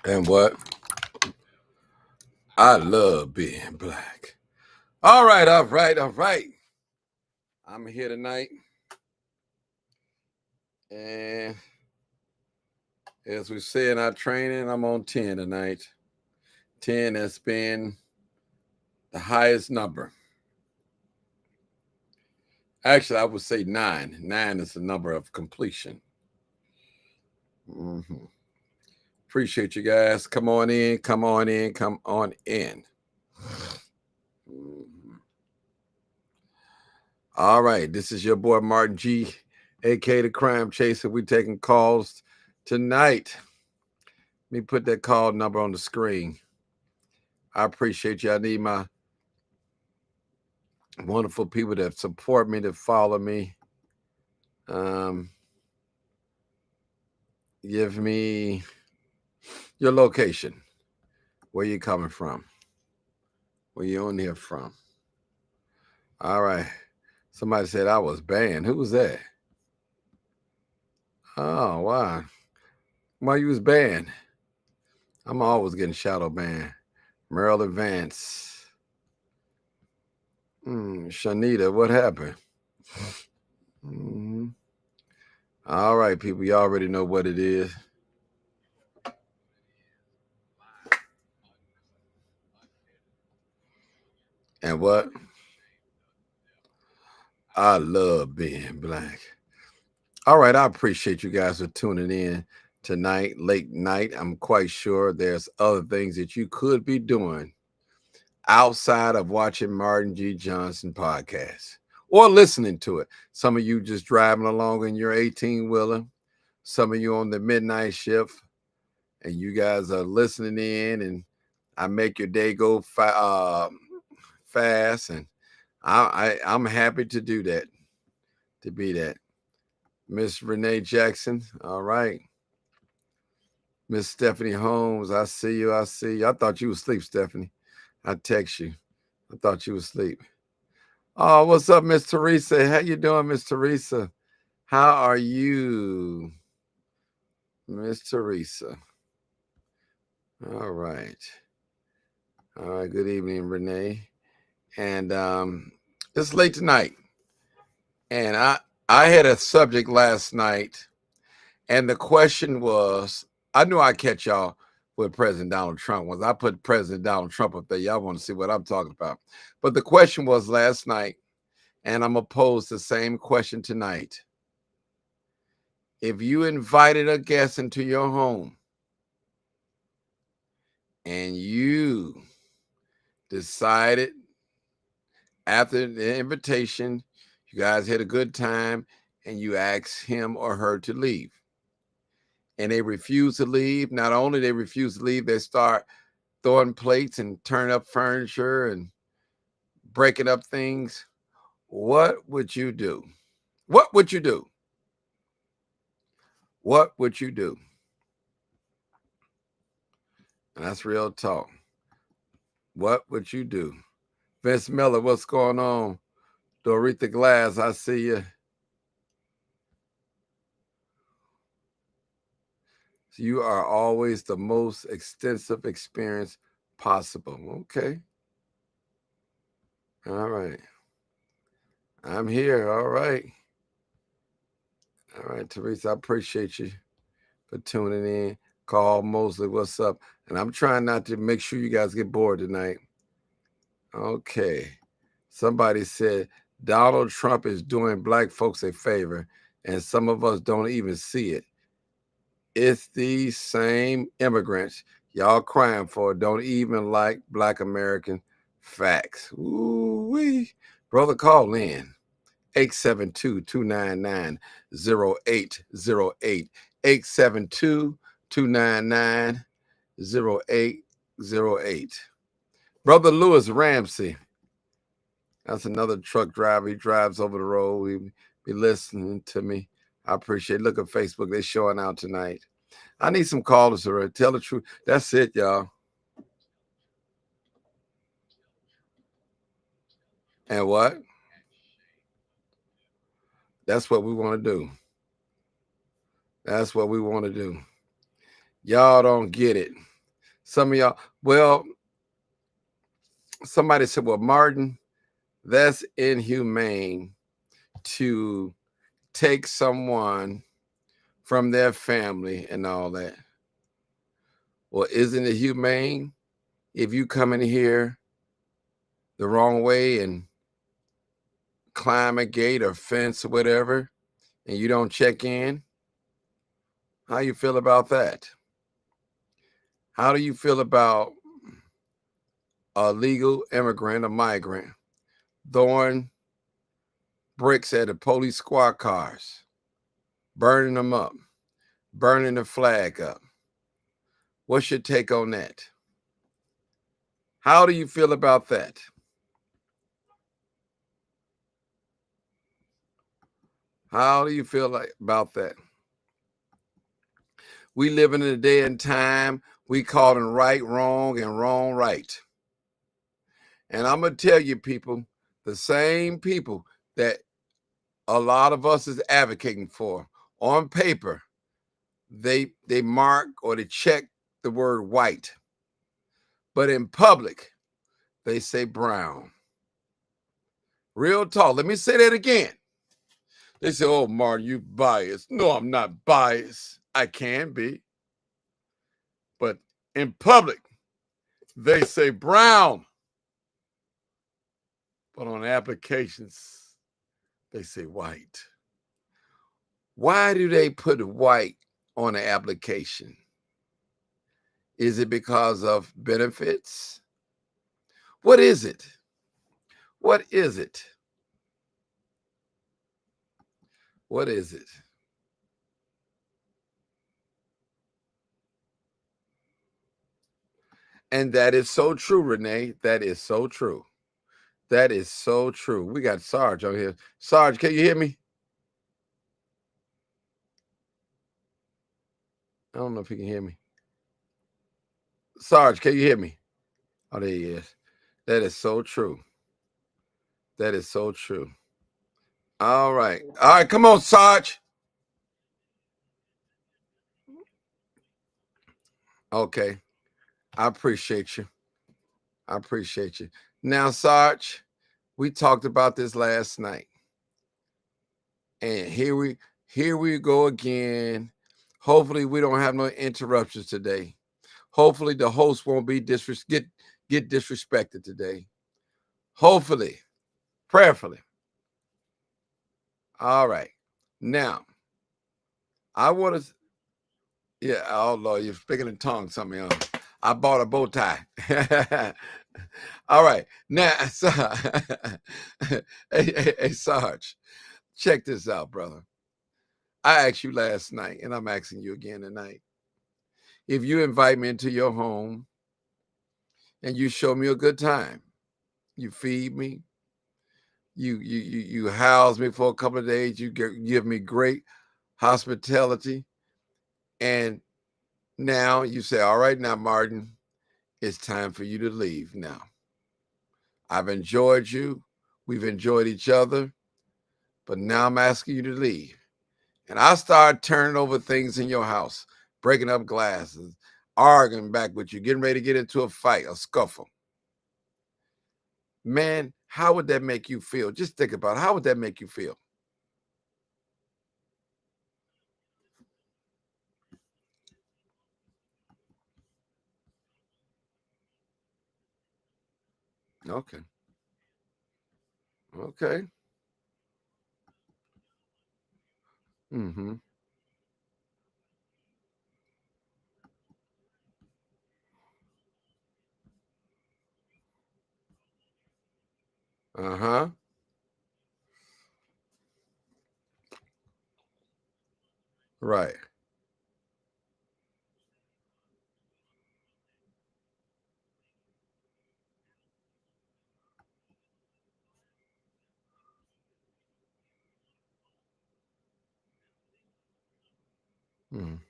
And what? I love being black. All right. I'm here tonight. And as we say in our training, I'm on 10 tonight. 10 has been the highest number. Actually, I would say 9. 9 is the number of completion. Mm-hmm. Appreciate you guys. Come on in. Mhm. All right. This is your boy Martin G, aka the Crime Chaser. We taking calls tonight. Let me put that call number on the screen. I appreciate you. I need my wonderful people that support me, that follow me. Give me your location. Where you coming from? Where you on here from? All right. Somebody said I was banned. Who was that? Oh, wow. Why you was banned? I'm always getting shadow banned. Maryland Vance. Shanita, what happened? Mm-hmm. All right, people. You already know what it is. And what? I love being black. All right, I appreciate you guys for tuning in tonight, late night. I'm quite sure there's other things that you could be doing outside of watching Martin G. Johnson podcast or listening to it. Some of you just driving along in your 18-wheeler. Some of you on the midnight shift, and you guys are listening in, and I make your day go fast, and I'm happy to do that, to be that. Miss Renee Jackson, all right. Miss Stephanie Holmes, I see you. I thought you was asleep, Stephanie. I text you. I thought you was asleep. Oh, what's up, Miss Teresa? How you doing, Miss Teresa? How are you, Miss Teresa? All right. All right. Good evening, Renee. And it's late tonight. And I had a subject last night, and the question was, I knew I'd catch y'all with President Donald Trump. Once I put President Donald Trump up there, y'all want to see what I'm talking about. But the question was last night, and I'm going to pose the same question tonight. If you invited a guest into your home and you decided after the invitation, you guys had a good time, and you asked him or her to leave, and they refuse to leave. Not only they refuse to leave, they start throwing plates and turning up furniture and breaking up things. What would you do? What would you do? What would you do? And that's real talk. What would you do? Vince Miller, what's going on? Doretha Glass, I see you. You are always the most extensive experience possible. Okay. All right. I'm here. All right. All right, Teresa, I appreciate you for tuning in. Carl Mosley, what's up? And I'm trying not to make sure you guys get bored tonight. Okay. Somebody said Donald Trump is doing black folks a favor, and some of us don't even see it. It's these same immigrants y'all crying for don't even like black American facts. Ooh-wee. Brother, call in. 872-299-0808. 872-299-0808. Brother Lewis Ramsey. That's another truck driver. He drives over the road. He be listening to me. I appreciate it. Look at Facebook. They're showing out tonight. I need some callers to tell the truth. That's it, y'all. And what? That's what we want to do. That's what we want to do. Y'all don't get it. Some of y'all, well, somebody said, well, Martin, that's inhumane to take someone from their family and all that. Well, isn't it humane if you come in here the wrong way and climb a gate or fence or whatever, and you don't check in? How you feel about that? How do you feel about a legal immigrant, a migrant, throwing bricks at the police squad cars, burning them up, burning the flag up? What's your take on that? How do you feel about that? How do you feel about that? We live in a day and time we calling right wrong and wrong right. And I'm going to tell you, people, the same people that a lot of us is advocating for on paper, they mark or they check the word white. But in public, they say brown. Real talk. Let me say that again. They say, oh, Martin, you biased. No, I'm not biased. I can be. But in public, they say brown. But on applications, they say white. Why do they put white on the application? Is it because of benefits? What is it? What is it? What is it? And that is so true, Renee. That is so true. That is so true. We got Sarge on here. Sarge, can you hear me? I don't know if he can hear me. Sarge, can you hear me? Oh, there he is. That is so true. That is so true. All right. All right, come on, Sarge. Okay. I appreciate you. I appreciate you. Now, Sarge, we talked about this last night. And here we go again. Hopefully we don't have no interruptions today. Hopefully the host won't be get disrespected today. Hopefully, prayerfully. All right. Now, I want to yeah, oh Lord, you're speaking in tongues, something else. I bought a bow tie. All right. Now, hey, Sarge, check this out, brother. I asked you last night, and I'm asking you again tonight. If you invite me into your home and you show me a good time, you feed me, you house me for a couple of days, you give me great hospitality, and now you say, all right, now, Martin, it's time for you to leave now. I've enjoyed you. We've enjoyed each other, but now I'm asking you to leave. And I start turning over things in your house, breaking up glasses, arguing back with you, getting ready to get into a fight, a scuffle. Man, how would that make you feel? Just think about it. How would that make you feel? Okay. Okay. Mm-hmm. Uh-huh. Right. Mm.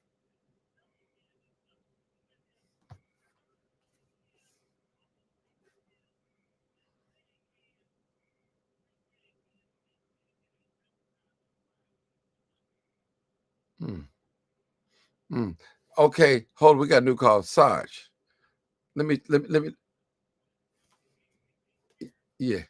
Mm. Mm. Okay, hold on. We got a new call. Sarge. Let me. Yeah.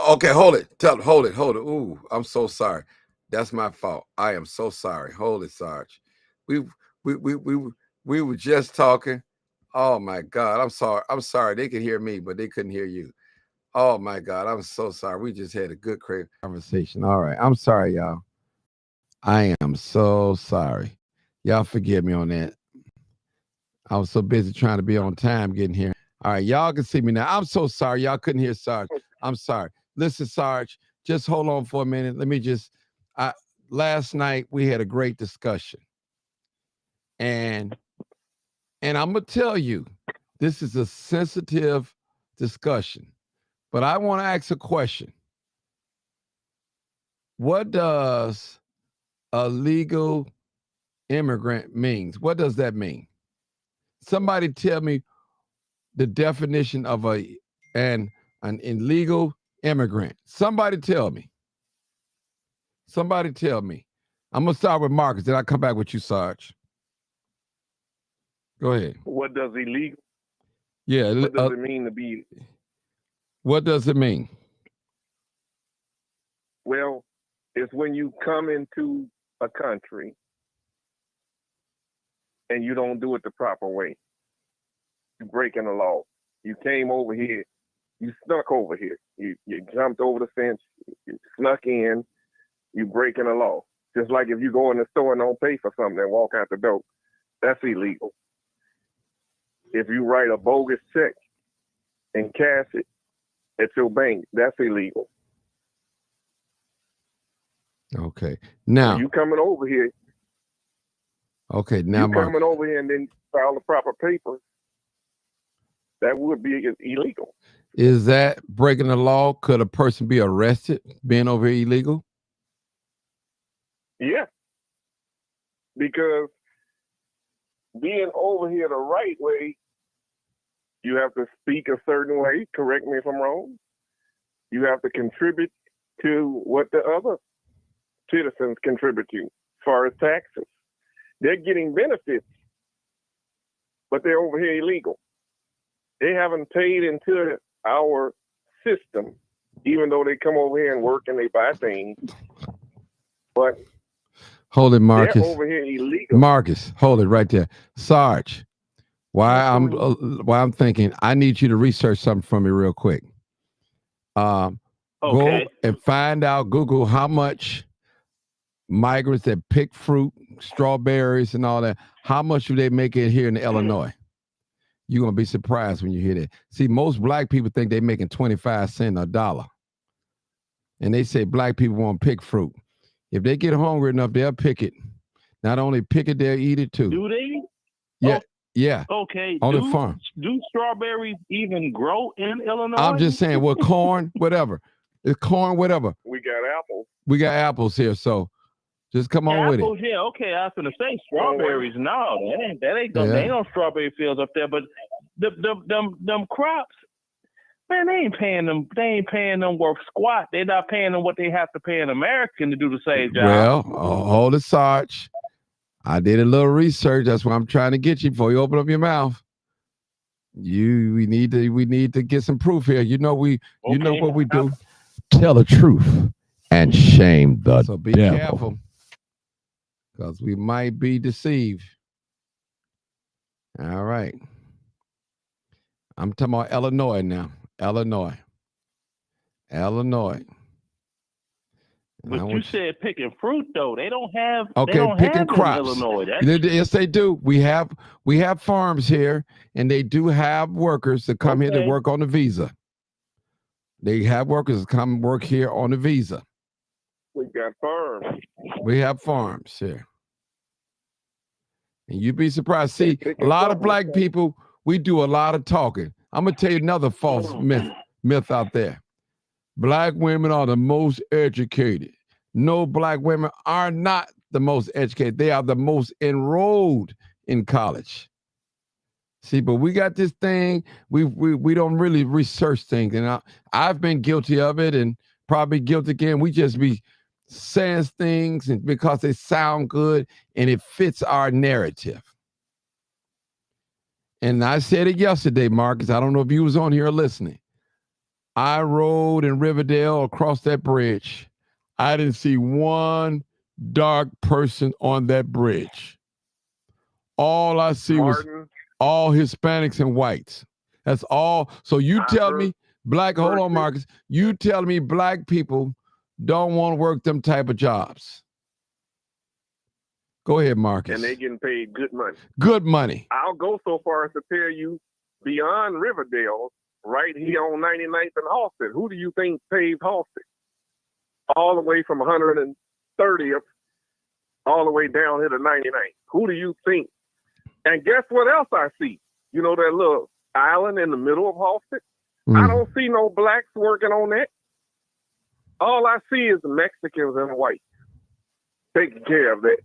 Okay, hold it. Hold it. Ooh, I'm so sorry. That's my fault. I am so sorry. Hold it, Sarge. We we we we we were just talking. Oh my God. I'm sorry. I'm sorry. They could hear me, but they couldn't hear you. Oh my God. I'm so sorry. We just had a good conversation. All right. I'm sorry, y'all. I am so sorry. Y'all forgive me on that. I was so busy trying to be on time getting here. All right, y'all can see me now. I'm so sorry. Y'all couldn't hear Sarge. I'm sorry. Listen, Sarge, just hold on for a minute. Let me just last night we had a great discussion. And I'm gonna tell you, this is a sensitive discussion. But I want to ask a question. What does a legal immigrant means? What does that mean? Somebody tell me the definition of an illegal immigrant. Somebody tell me. Somebody tell me. I'm gonna start with Marcus, then I come back with you, Sarge. Go ahead. What does illegal? Yeah. What does it mean to be? What does it mean? Well, it's when you come into a country and you don't do it the proper way. You're breaking the law. You came over here. You snuck over here. You jumped over the fence. You snuck in. You breaking the law. Just like if you go in the store and don't pay for something and walk out the door, that's illegal. If you write a bogus check and cash it at your bank, that's illegal. Okay. Now you coming over here. Okay. Now you coming over here and then file the proper papers. That would be illegal. Is that breaking the law? Could a person be arrested being over here illegal? Yeah. Because being over here the right way, you have to speak a certain way. Correct me if I'm wrong. You have to contribute to what the other citizens contribute to, as far as taxes. They're getting benefits, but they're over here illegal. They haven't paid into our system, even though they come over here and work and they buy things. But hold it, Marcus. They're over here illegal. Marcus, hold it right there. Sarge, why I'm thinking I need you to research something for me real quick. Okay. Go and find out, Google how much migrants that pick fruit, strawberries and all that, how much do they make it here in Illinois? You're going to be surprised when you hear that. See, most black people think they're making 25 cents a dollar. And they say black people won't pick fruit. If they get hungry enough, they'll pick it. Not only pick it, they'll eat it too. Do they? Yeah. Yeah. Okay. On the farm. Do strawberries even grow in Illinois? I'm just saying, well, corn, whatever. It's corn, whatever. We got apples. We got apples here, so just come on with it. Apples, yeah, okay. I was gonna say strawberries. No, that ain't no strawberry fields up there. But them crops, man, they ain't paying them worth squat. They're not paying them what they have to pay an American to do the same job. Well, hold it, Sarge. I did a little research. That's what I'm trying to get you before you open up your mouth. We need to get some proof here. You know you know what we do. Tell the truth and shame the So be devil. Careful. Because we might be deceived. All right. I'm talking about Illinois now. Illinois. But you said picking fruit though. They don't have. Okay, they don't picking have crops. In Illinois. Yes, they do. We have farms here, and they do have workers that come here to work on the visa. They have workers that come work here on the visa. We got farms. We have farms here. And you'd be surprised. See, a lot of black people, we do a lot of talking. I'm going to tell you another false myth out there. Black women are the most educated. No, black women are not the most educated. They are the most enrolled in college. See, but we got this thing. We don't really research things. And I've been guilty of it and probably guilty again. We just be saying things and because they sound good and it fits our narrative. And I said it yesterday, Marcus. I don't know if you was on here listening. I rode in Riverdale across that bridge. I didn't see one dark person on that bridge. All I see was all Hispanics and whites. That's all. So you tell me, hold on, Marcus. You tell me black people don't want to work them type of jobs. Go ahead, Marcus. And they're getting paid good money. Good money. I'll go so far as to tell you, beyond Riverdale, right here on 99th and Halsted, who do you think paved Halsted? All the way from 130th, all the way down here to 99th. Who do you think? And guess what else I see? You know that little island in the middle of Halsted? I don't see no blacks working on that. All I see is Mexicans and whites taking care of that.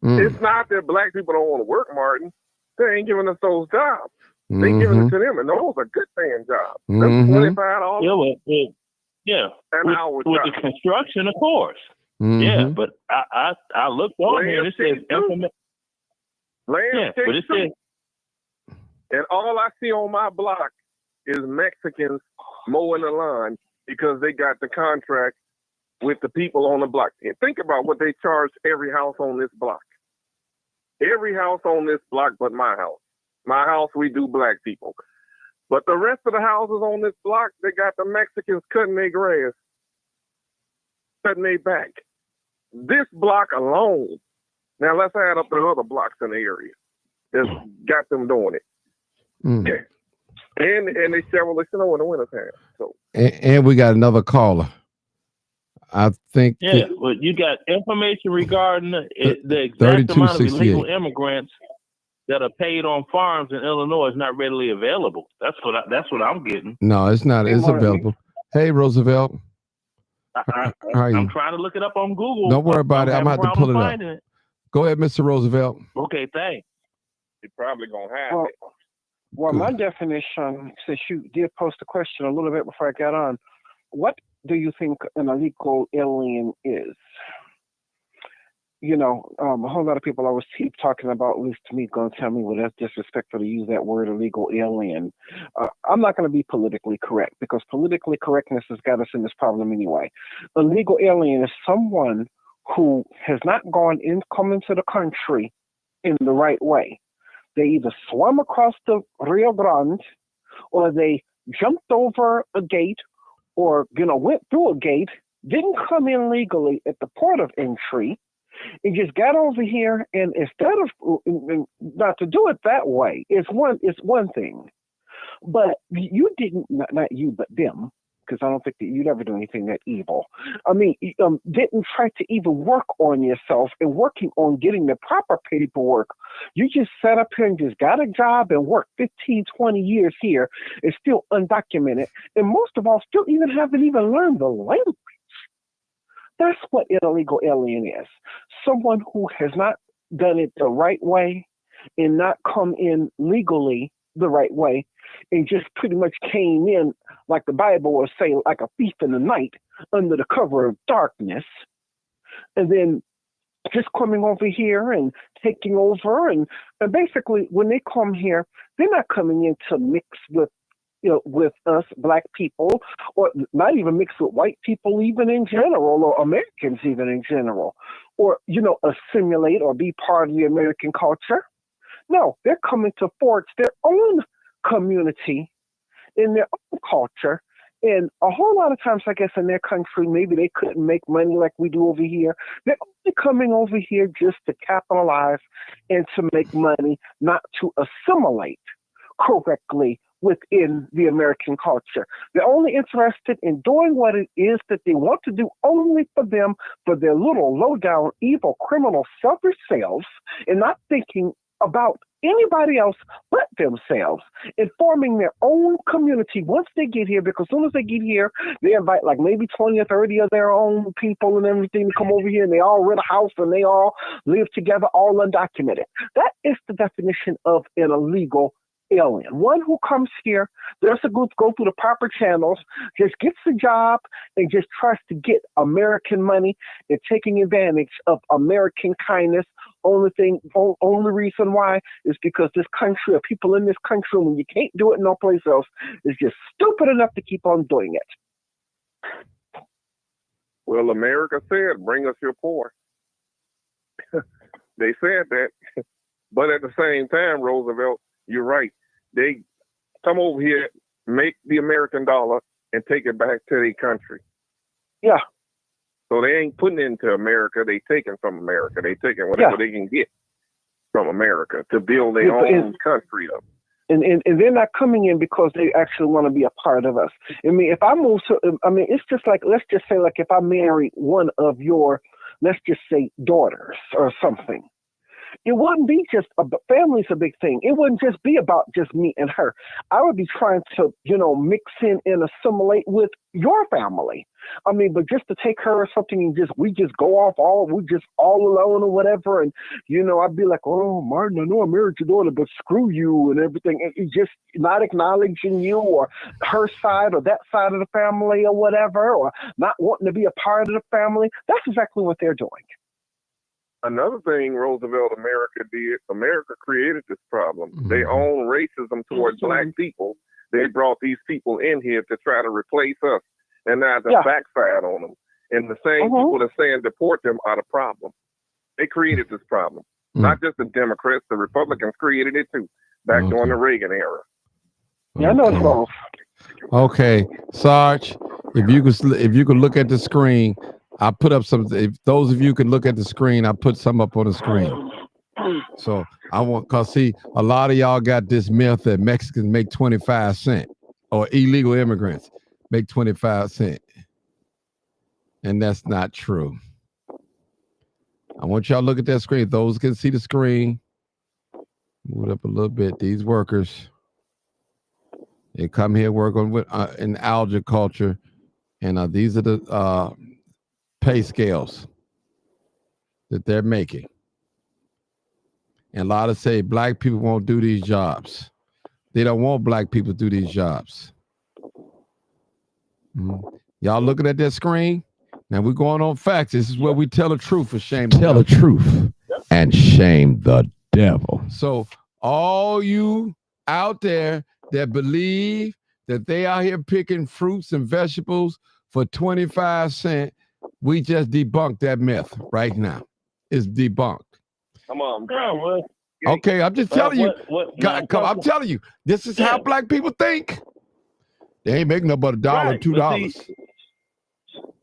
It's not that black people don't want to work, Martin. They ain't giving us those jobs. They giving it to them, and those are good paying jobs. That's $25. Yeah, an hour with the construction, of course. Yeah, but I looked on here and it says information. But it says, and all I see on my block is Mexicans mowing the lawn because they got the contract with the people on the block. And think about what they charge every house on this block. Every house on this block but my house. My house, we do black people. But the rest of the houses on this block, they got the Mexicans cutting their grass, cutting their back. This block alone, now let's add up the other blocks in the area, that's got them doing it. Yeah. And they shovel the snow in the wintertime. So. And we got another caller. I think. Yeah, but you got information regarding the exact amount of illegal immigrants that are paid on farms in Illinois is not readily available. That's what I'm getting. No, it's not. It's available. Hey, Roosevelt. I'm trying to look it up on Google. Don't worry about it. I'm going to have to pull it up. Go ahead, Mr. Roosevelt. Okay, thanks. You're probably going to have it. Well, my definition, since you did post a question a little bit before I got on, what do you think an illegal alien is? You know, a whole lot of people always keep talking about, at least to me, going to tell me, well, that's disrespectful to use that word illegal alien. I'm not going to be politically correct because politically correctness has got us in this problem anyway. Illegal alien is someone who has not come into the country in the right way. They either swam across the Rio Grande or they jumped over a gate or, went through a gate, didn't come in legally at the port of entry, and just got over here, and instead of not to do it that way, it's one thing. But you didn't, not you, but them, because I don't think that you'd ever do anything that evil. I mean, didn't try to even work on yourself and working on getting the proper paperwork. You just sat up here and just got a job and worked 15, 20 years here and still undocumented. And most of all, still haven't even learned the language. That's what an illegal alien is. Someone who has not done it the right way and not come in legally the right way and just pretty much came in, like the Bible will say, like a thief in the night under the cover of darkness. And then just coming over here and taking over. And basically, when they come here, they're not coming in to mix with us black people, or not even mix with white people even in general, or Americans even in general, or, assimilate or be part of the American culture. No, they're coming to forge their own community in their own culture. And a whole lot of times, I guess, in their country, maybe they couldn't make money like we do over here. They're only coming over here just to capitalize and to make money, not to assimilate correctly within the American culture. They're only interested in doing what it is that they want to do only for them, for their little low-down, evil, criminal, selfish selves, and not thinking about anybody else but themselves, and forming their own community once they get here, because as soon as they get here, they invite like maybe 20 or 30 of their own people and everything to come over here, and they all rent a house and they all live together, all undocumented. That is the definition of an illegal alien. One who comes here, does a go through the proper channels, just gets a job and just tries to get American money and taking advantage of American kindness Only reason why is because this country or people in this country, when you can't do it no place else, is just stupid enough to keep on doing it. Well, America said, bring us your poor. They said that. But at the same time, Roosevelt, you're right. They come over here, make the American dollar, and take it back to their country. Yeah. So they ain't putting it into America. They taking from America. They taking whatever they can get from America to build their own country up. And they're not coming in because they actually want to be a part of us. I mean, if I move to, it's just like, let's just say, like, if I marry one of your, let's just say, daughters or something. It wouldn't be just family's a big thing. It wouldn't just be about just me and her. I would be trying to, mix in and assimilate with your family. I mean, but just to take her or something and we just go off we just all alone or whatever. And, I'd be like, oh, Martin, I know I married your daughter, but screw you and everything. And it just not acknowledging you or her side or that side of the family or whatever, or not wanting to be a part of the family. That's exactly what they're doing. Another thing Roosevelt America created this problem. Mm-hmm. Their own racism towards black people. They brought these people in here to try to replace us, and now to backside on them. And the same people that saying deport them are the problem. They created this problem. Not just the Democrats, the Republicans created it too, back during the Reagan era. Yeah, I know it's wrong. Okay, Sarge, if you could look at the screen, I put up some. If those of you can look at the screen, I put some up on the screen. So cause see, a lot of y'all got this myth that Mexicans make 25 cents or illegal immigrants make 25 cents. And that's not true. I want y'all to look at that screen. Those can see the screen. Move it up a little bit. These workers, they come here working with in algae culture, and these are the pay scales that they're making. And a lot of say black people won't do these jobs. They don't want black people to do these jobs. Y'all looking at that screen? Now we're going on facts. This is where we tell the truth and shame the truth and shame the devil. So all you out there that believe that they out here picking fruits and vegetables for 25 cents, we just debunked that myth right now. It's debunked. Come on, bro. Okay, I'm just telling you. I'm telling you, this is how black people think. They ain't making no but $1, $2.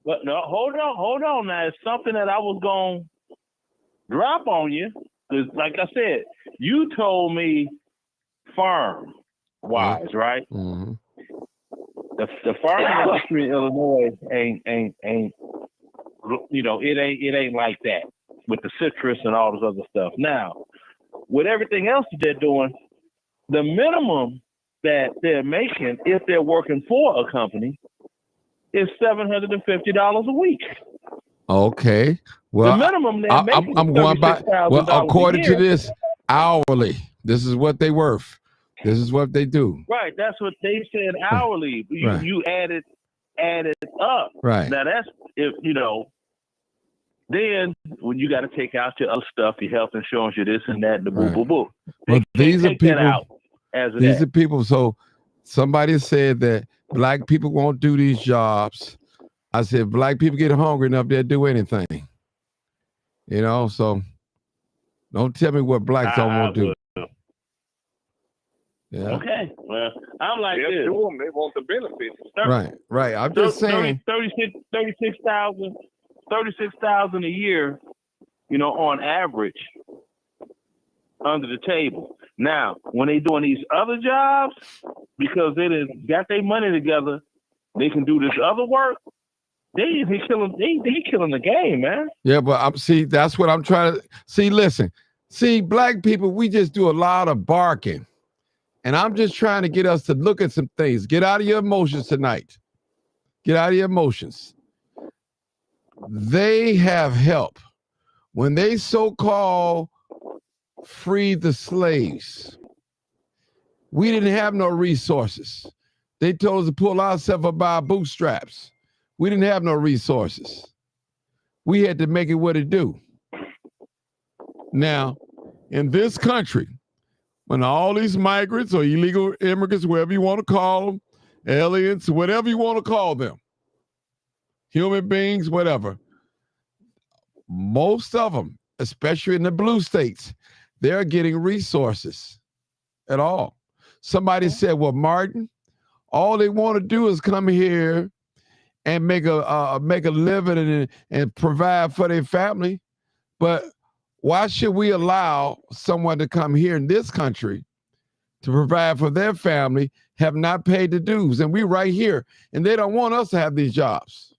But no, hold on. Now, it's something that I was gonna drop on you. Because, like I said, you told me farm wise, right? Mm-hmm. The farm industry in Illinois ain't it ain't like that with the citrus and all this other stuff. Now, with everything else that they're doing, the minimum that they're making if they're working for a company is $750 a week. Okay. Well, the minimum they're making I'm going by, according to this, hourly. This is what they worth. This is what they do. Right. That's what they said hourly. You added up. Right. Now that's then when you got to take out your other stuff, your health insurance, your this and that, the boo boo boo. Well, these are people. These are people. So somebody said that black people won't do these jobs. I said, black people get hungry enough, they'll do anything. So don't tell me what blacks don't want to do. Yeah. Okay. Well, I'm like this. They want the benefits. Right. I'm just saying. 36,000 a year, on average, under the table. Now, when they doing these other jobs, because they got their money together, they can do this other work. They killing the game, man. Yeah, but that's what I'm trying to see. Listen, black people, we just do a lot of barking. And I'm just trying to get us to look at some things. Get out of your emotions tonight. Get out of your emotions. They have help. When they so-called freed the slaves, we didn't have no resources. They told us to pull ourselves up by our bootstraps. We didn't have no resources. We had to make it what it do. Now, in this country, when all these migrants or illegal immigrants, whatever you want to call them, aliens, whatever you want to call them, human beings, whatever, most of them, especially in the blue states, they're getting resources at all. Somebody said, well, Martin, all they want to do is come here and make a living and provide for their family. But why should we allow someone to come here in this country to provide for their family, have not paid the dues? And we right here, and they don't want us to have these jobs.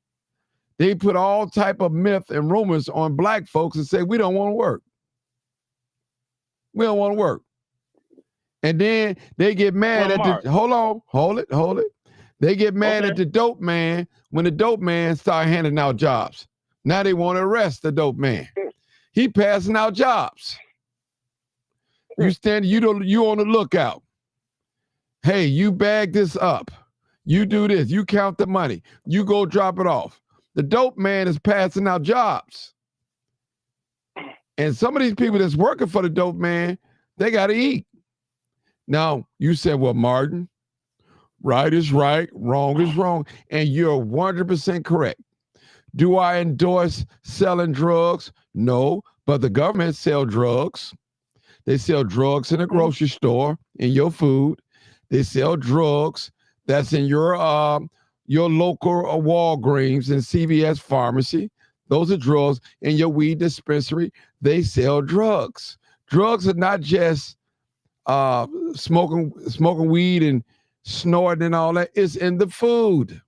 They put all type of myth and rumors on black folks and say, we don't want to work. We don't want to work. And then they get mad at the, hold it. They get mad at the dope man when the dope man start handing out jobs. Now they want to arrest the dope man. He passing out jobs. You on the lookout. Hey, you bag this up. You do this. You count the money. You go drop it off. The dope man is passing out jobs. And some of these people that's working for the dope man, they got to eat. Now, you said, well, Martin, right is right, wrong is wrong. And you're 100% correct. Do I endorse selling drugs? No, but the government sell drugs. They sell drugs in a grocery store, in your food. They sell drugs that's in your local Walgreens and CVS pharmacy. Those are drugs. In your weed dispensary, they sell drugs. Drugs are not just smoking weed and snorting and all that. It's in the food.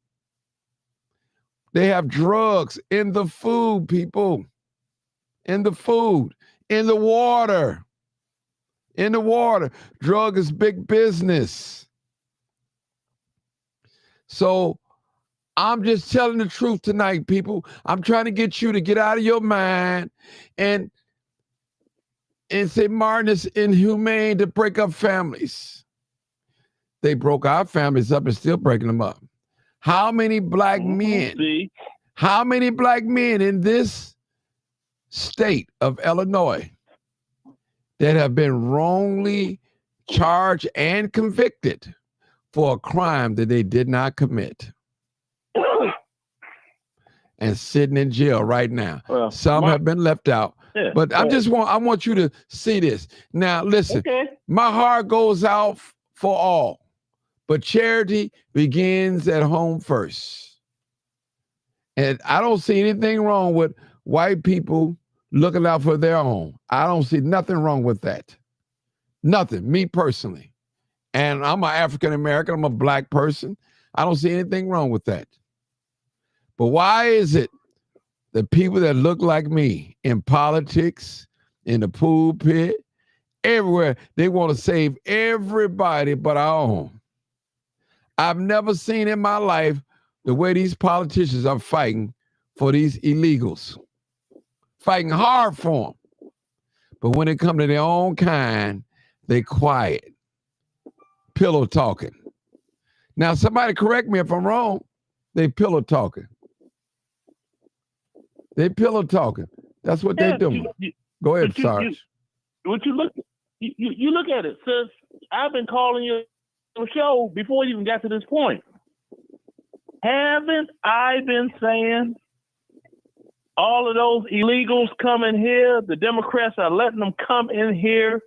They have drugs in the food, people. In the food. In the water. In the water. Drug is big business. So I'm just telling the truth tonight, people. I'm trying to get you to get out of your mind and say, Martin, it's inhumane to break up families. They broke our families up and still breaking them up. How many black men? How many black men in this state of Illinois that have been wrongly charged and convicted for a crime that they did not commit and sitting in jail right now? Well, some have been left out. Yeah, but I want you to see this. Now, listen, my heart goes out for all, but charity begins at home first. And I don't see anything wrong with white people looking out for their own. I don't see nothing wrong with that. Nothing, me personally. And I'm an African-American, I'm a black person. I don't see anything wrong with that. But why is it the people that look like me in politics, in the pulpit, everywhere, they want to save everybody but our own? I've never seen in my life the way these politicians are fighting for these illegals, fighting hard for them. But when it comes to their own kind, they quiet, pillow talking. Now, somebody correct me if I'm wrong. They pillow talking. They pillow talking. That's what they're doing. Go ahead, Sarge. You look at it, sis. I've been calling you on the show before you even got to this point. Haven't I been saying all of those illegals come in here, the Democrats are letting them come in here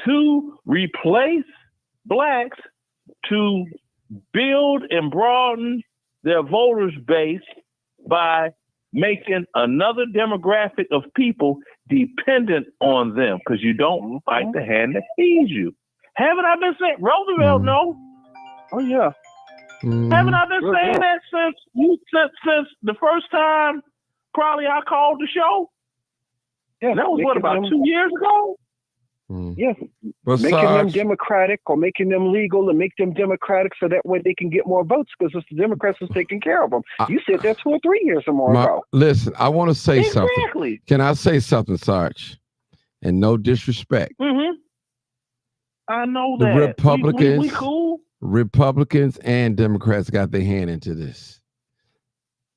to replace blacks, to build and broaden their voters base by making another demographic of people dependent on them, because you don't fight the hand that feeds you. Haven't I been saying? Roosevelt, no. Oh yeah. Haven't I been saying that since the first time probably I called the show? Yeah, that was about 2 years ago? Yes. Making them democratic or making them legal and make them democratic so that way they can get more votes, because it's the Democrats who's taking care of them. You said that 2 or 3 years or more ago. Listen, I want to say something. Can I say something, Sarge? And no disrespect. Mm-hmm. I know that. The Republicans, we cool. Republicans and Democrats got their hand into this.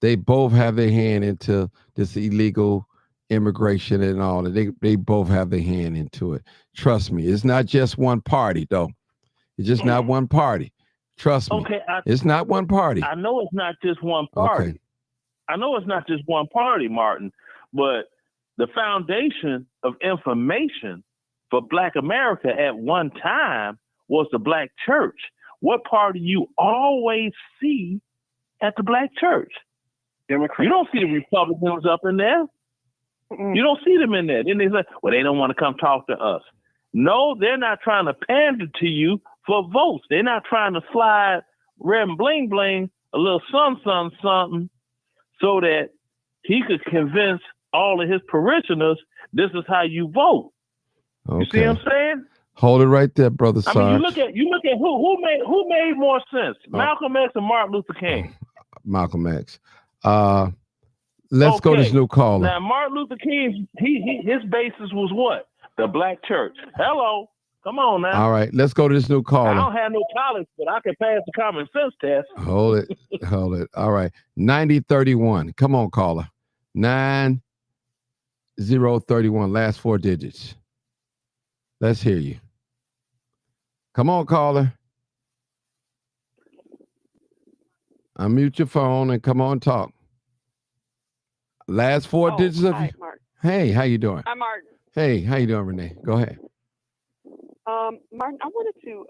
They both have their hand into this illegal immigration and all, and they both have their hand into it. Trust me, it's not just one party though. It's just not one party. Trust me. Okay, it's not one party. I know it's not just one party. Okay. I know it's not just one party, Martin, but the foundation of information for Black America at one time was the Black church. What party you always see at the Black church? Democrat. You don't see the Republicans up in there. You don't see them in there. Then they say, well, they don't want to come talk to us. No, they're not trying to pander to you for votes. They're not trying to slide red and bling bling, a little something, so that he could convince all of his parishioners this is how you vote. Okay. You see what I'm saying? Hold it right there, brother Sarge. I mean, you look at who made more sense, Malcolm X or Martin Luther King? Malcolm X. Let's go to this new caller. Now, Martin Luther King, his basis was what? The Black church. Hello. Come on now. All right, let's go to this new caller. I don't have no college, but I can pass the common sense test. Hold it. All right. 9031. Come on, caller. 9031. Last 4 digits. Let's hear you. Come on, caller. Unmute your phone and come on, talk. Last 4 digits of you. Hey, how you doing? I'm Martin. Hey, how you doing, Renee? Go ahead. Martin, I wanted to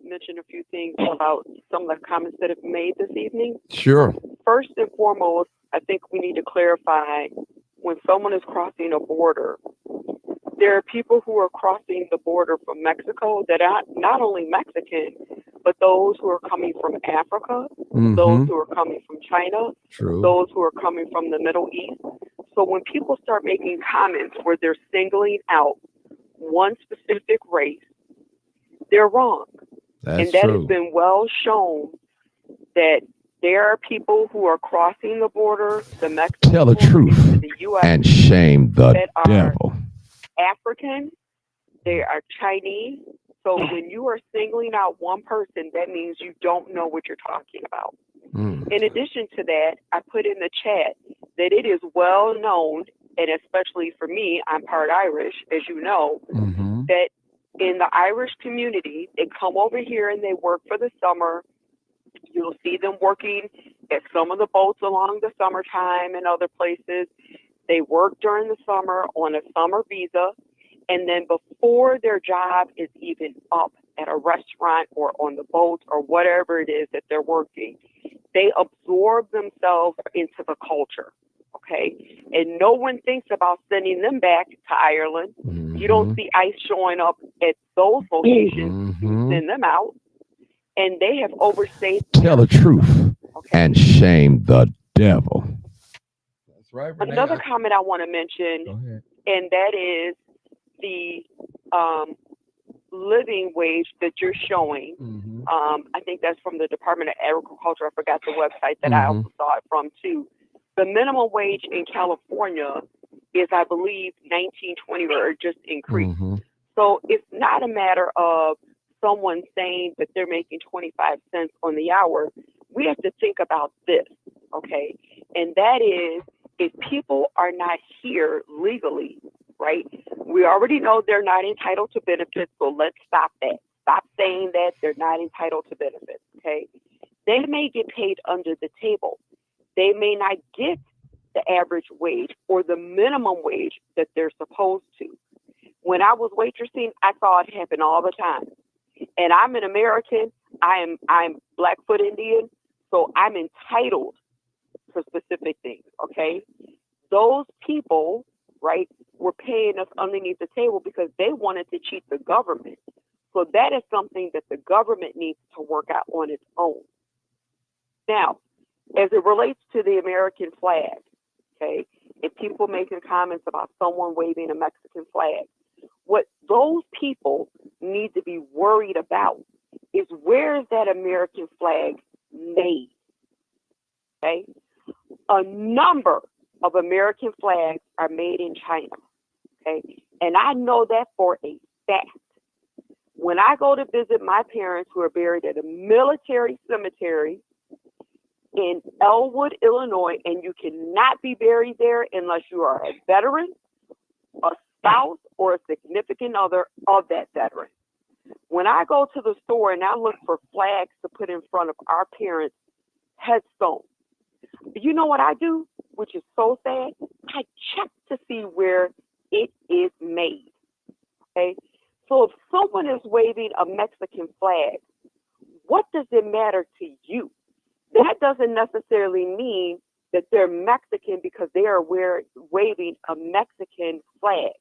mention a few things about some of the comments that have made this evening. Sure. First and foremost, I think we need to clarify when someone is crossing a border, there are people who are crossing the border from Mexico that are not only Mexican, but those who are coming from Africa, those who are coming from China, those who are coming from the Middle East. So when people start making comments where they're singling out one specific race, they're wrong. And that has been well shown that there are people who are crossing the border, the Mexican Tell the truth to the US, and shame the devil. African, they are Chinese. So when you are singling out one person, that means you don't know what you're talking about. In addition to that, I put in the chat that it is well known, and especially for me, I'm part Irish, as you know, that in the Irish community, they come over here and they work for the summer. You'll see them working at some of the boats along the summertime and other places. They work during the summer on a summer visa. And then before their job is even up at a restaurant or on the boat or whatever it is that they're working, they absorb themselves into the culture. Okay. And no one thinks about sending them back to Ireland. You don't see ICE showing up at those locations to send them out. And they have overstayed. Tell the truth and shame the devil. That's right. Renee. Another comment I want to mention, and that is the living wage that you're showing. I think that's from the Department of Agriculture. I forgot the website that I also saw it from too. The minimum wage in California is, I believe, $19.20 or just increased. So it's not a matter of someone saying that they're making 25 cents on the hour. We have to think about this, okay? And that is, if people are not here legally, right? We already know they're not entitled to benefits, so let's stop that. Stop saying that they're not entitled to benefits, okay? They may get paid under the table. They may not get the average wage or the minimum wage that they're supposed to. When I was waitressing, I saw it happen all the time. And I'm an American. I'm Blackfoot Indian, so I'm entitled to specific things, okay? Those people, right, were paying us underneath the table because they wanted to cheat the government. So that is something that the government needs to work out on its own. Now, as it relates to the American flag, okay, and people making comments about someone waving a Mexican flag, what those people need to be worried about is, where is that American flag made? Okay? A number of American flags are made in China. Okay? And I know that for a fact. When I go to visit my parents who are buried at a military cemetery in Elwood, Illinois, and you cannot be buried there unless you are a veteran, a spouse, or a significant other of that veteran. When I go to the store and I look for flags to put in front of our parents' headstones, you know what I do, which is so sad? I check to see where it is made. Okay? So if someone is waving a Mexican flag, what does it matter to you? That doesn't necessarily mean that they're Mexican because they are waving a Mexican flag.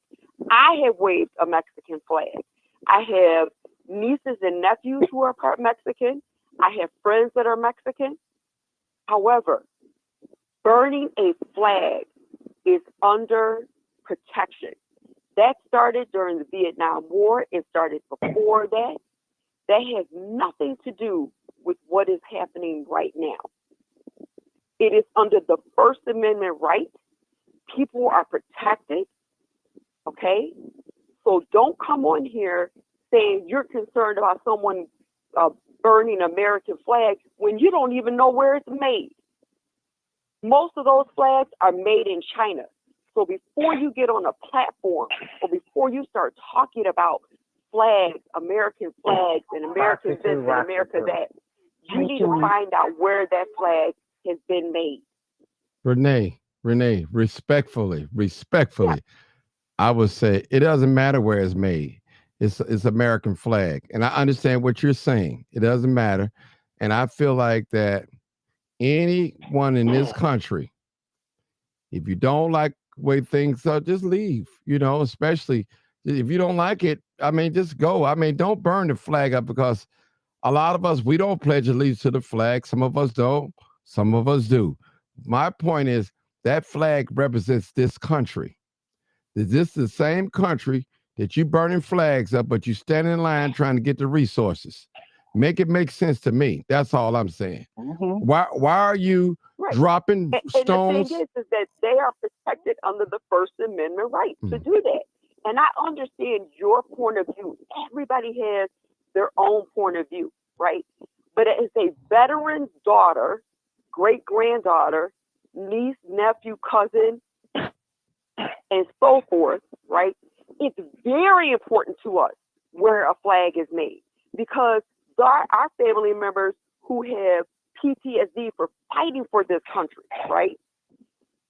I have waved a Mexican flag. I have nieces and nephews who are part Mexican. I have friends that are Mexican. However, burning a flag is under protection. That started during the Vietnam War. It started before that. That has nothing to do with what is happening right now. It is under the First Amendment right. People are protected, okay? So don't come on here saying you're concerned about someone burning American flags when you don't even know where it's made. Most of those flags are made in China. So before you get on a platform or before you start talking about flags, American flags, and American this and America that, you need to find out where that flag has been made. Renee, respectfully, yeah. I would say it doesn't matter where it's made. It's American flag. And I understand what you're saying. It doesn't matter. And I feel like that anyone in this country, if you don't like the way things are, just leave, especially if you don't like it. I mean, just go. I mean, don't burn the flag up because a lot of us, we don't pledge allegiance to the flag. Some of us don't. Some of us do. My point is that flag represents this country. Is this the same country that you burning flags up, but you stand in line trying to get the resources? Make it make sense to me. That's all I'm saying. Mm-hmm. Why are you dropping stones? And the thing is that they are protected under the First Amendment right to do that. And I understand your point of view. Everybody has their own point of view, right? But as a veteran's daughter, great-granddaughter, niece, nephew, cousin, and so forth, right? It's very important to us where a flag is made because our family members who have PTSD for fighting for this country, right?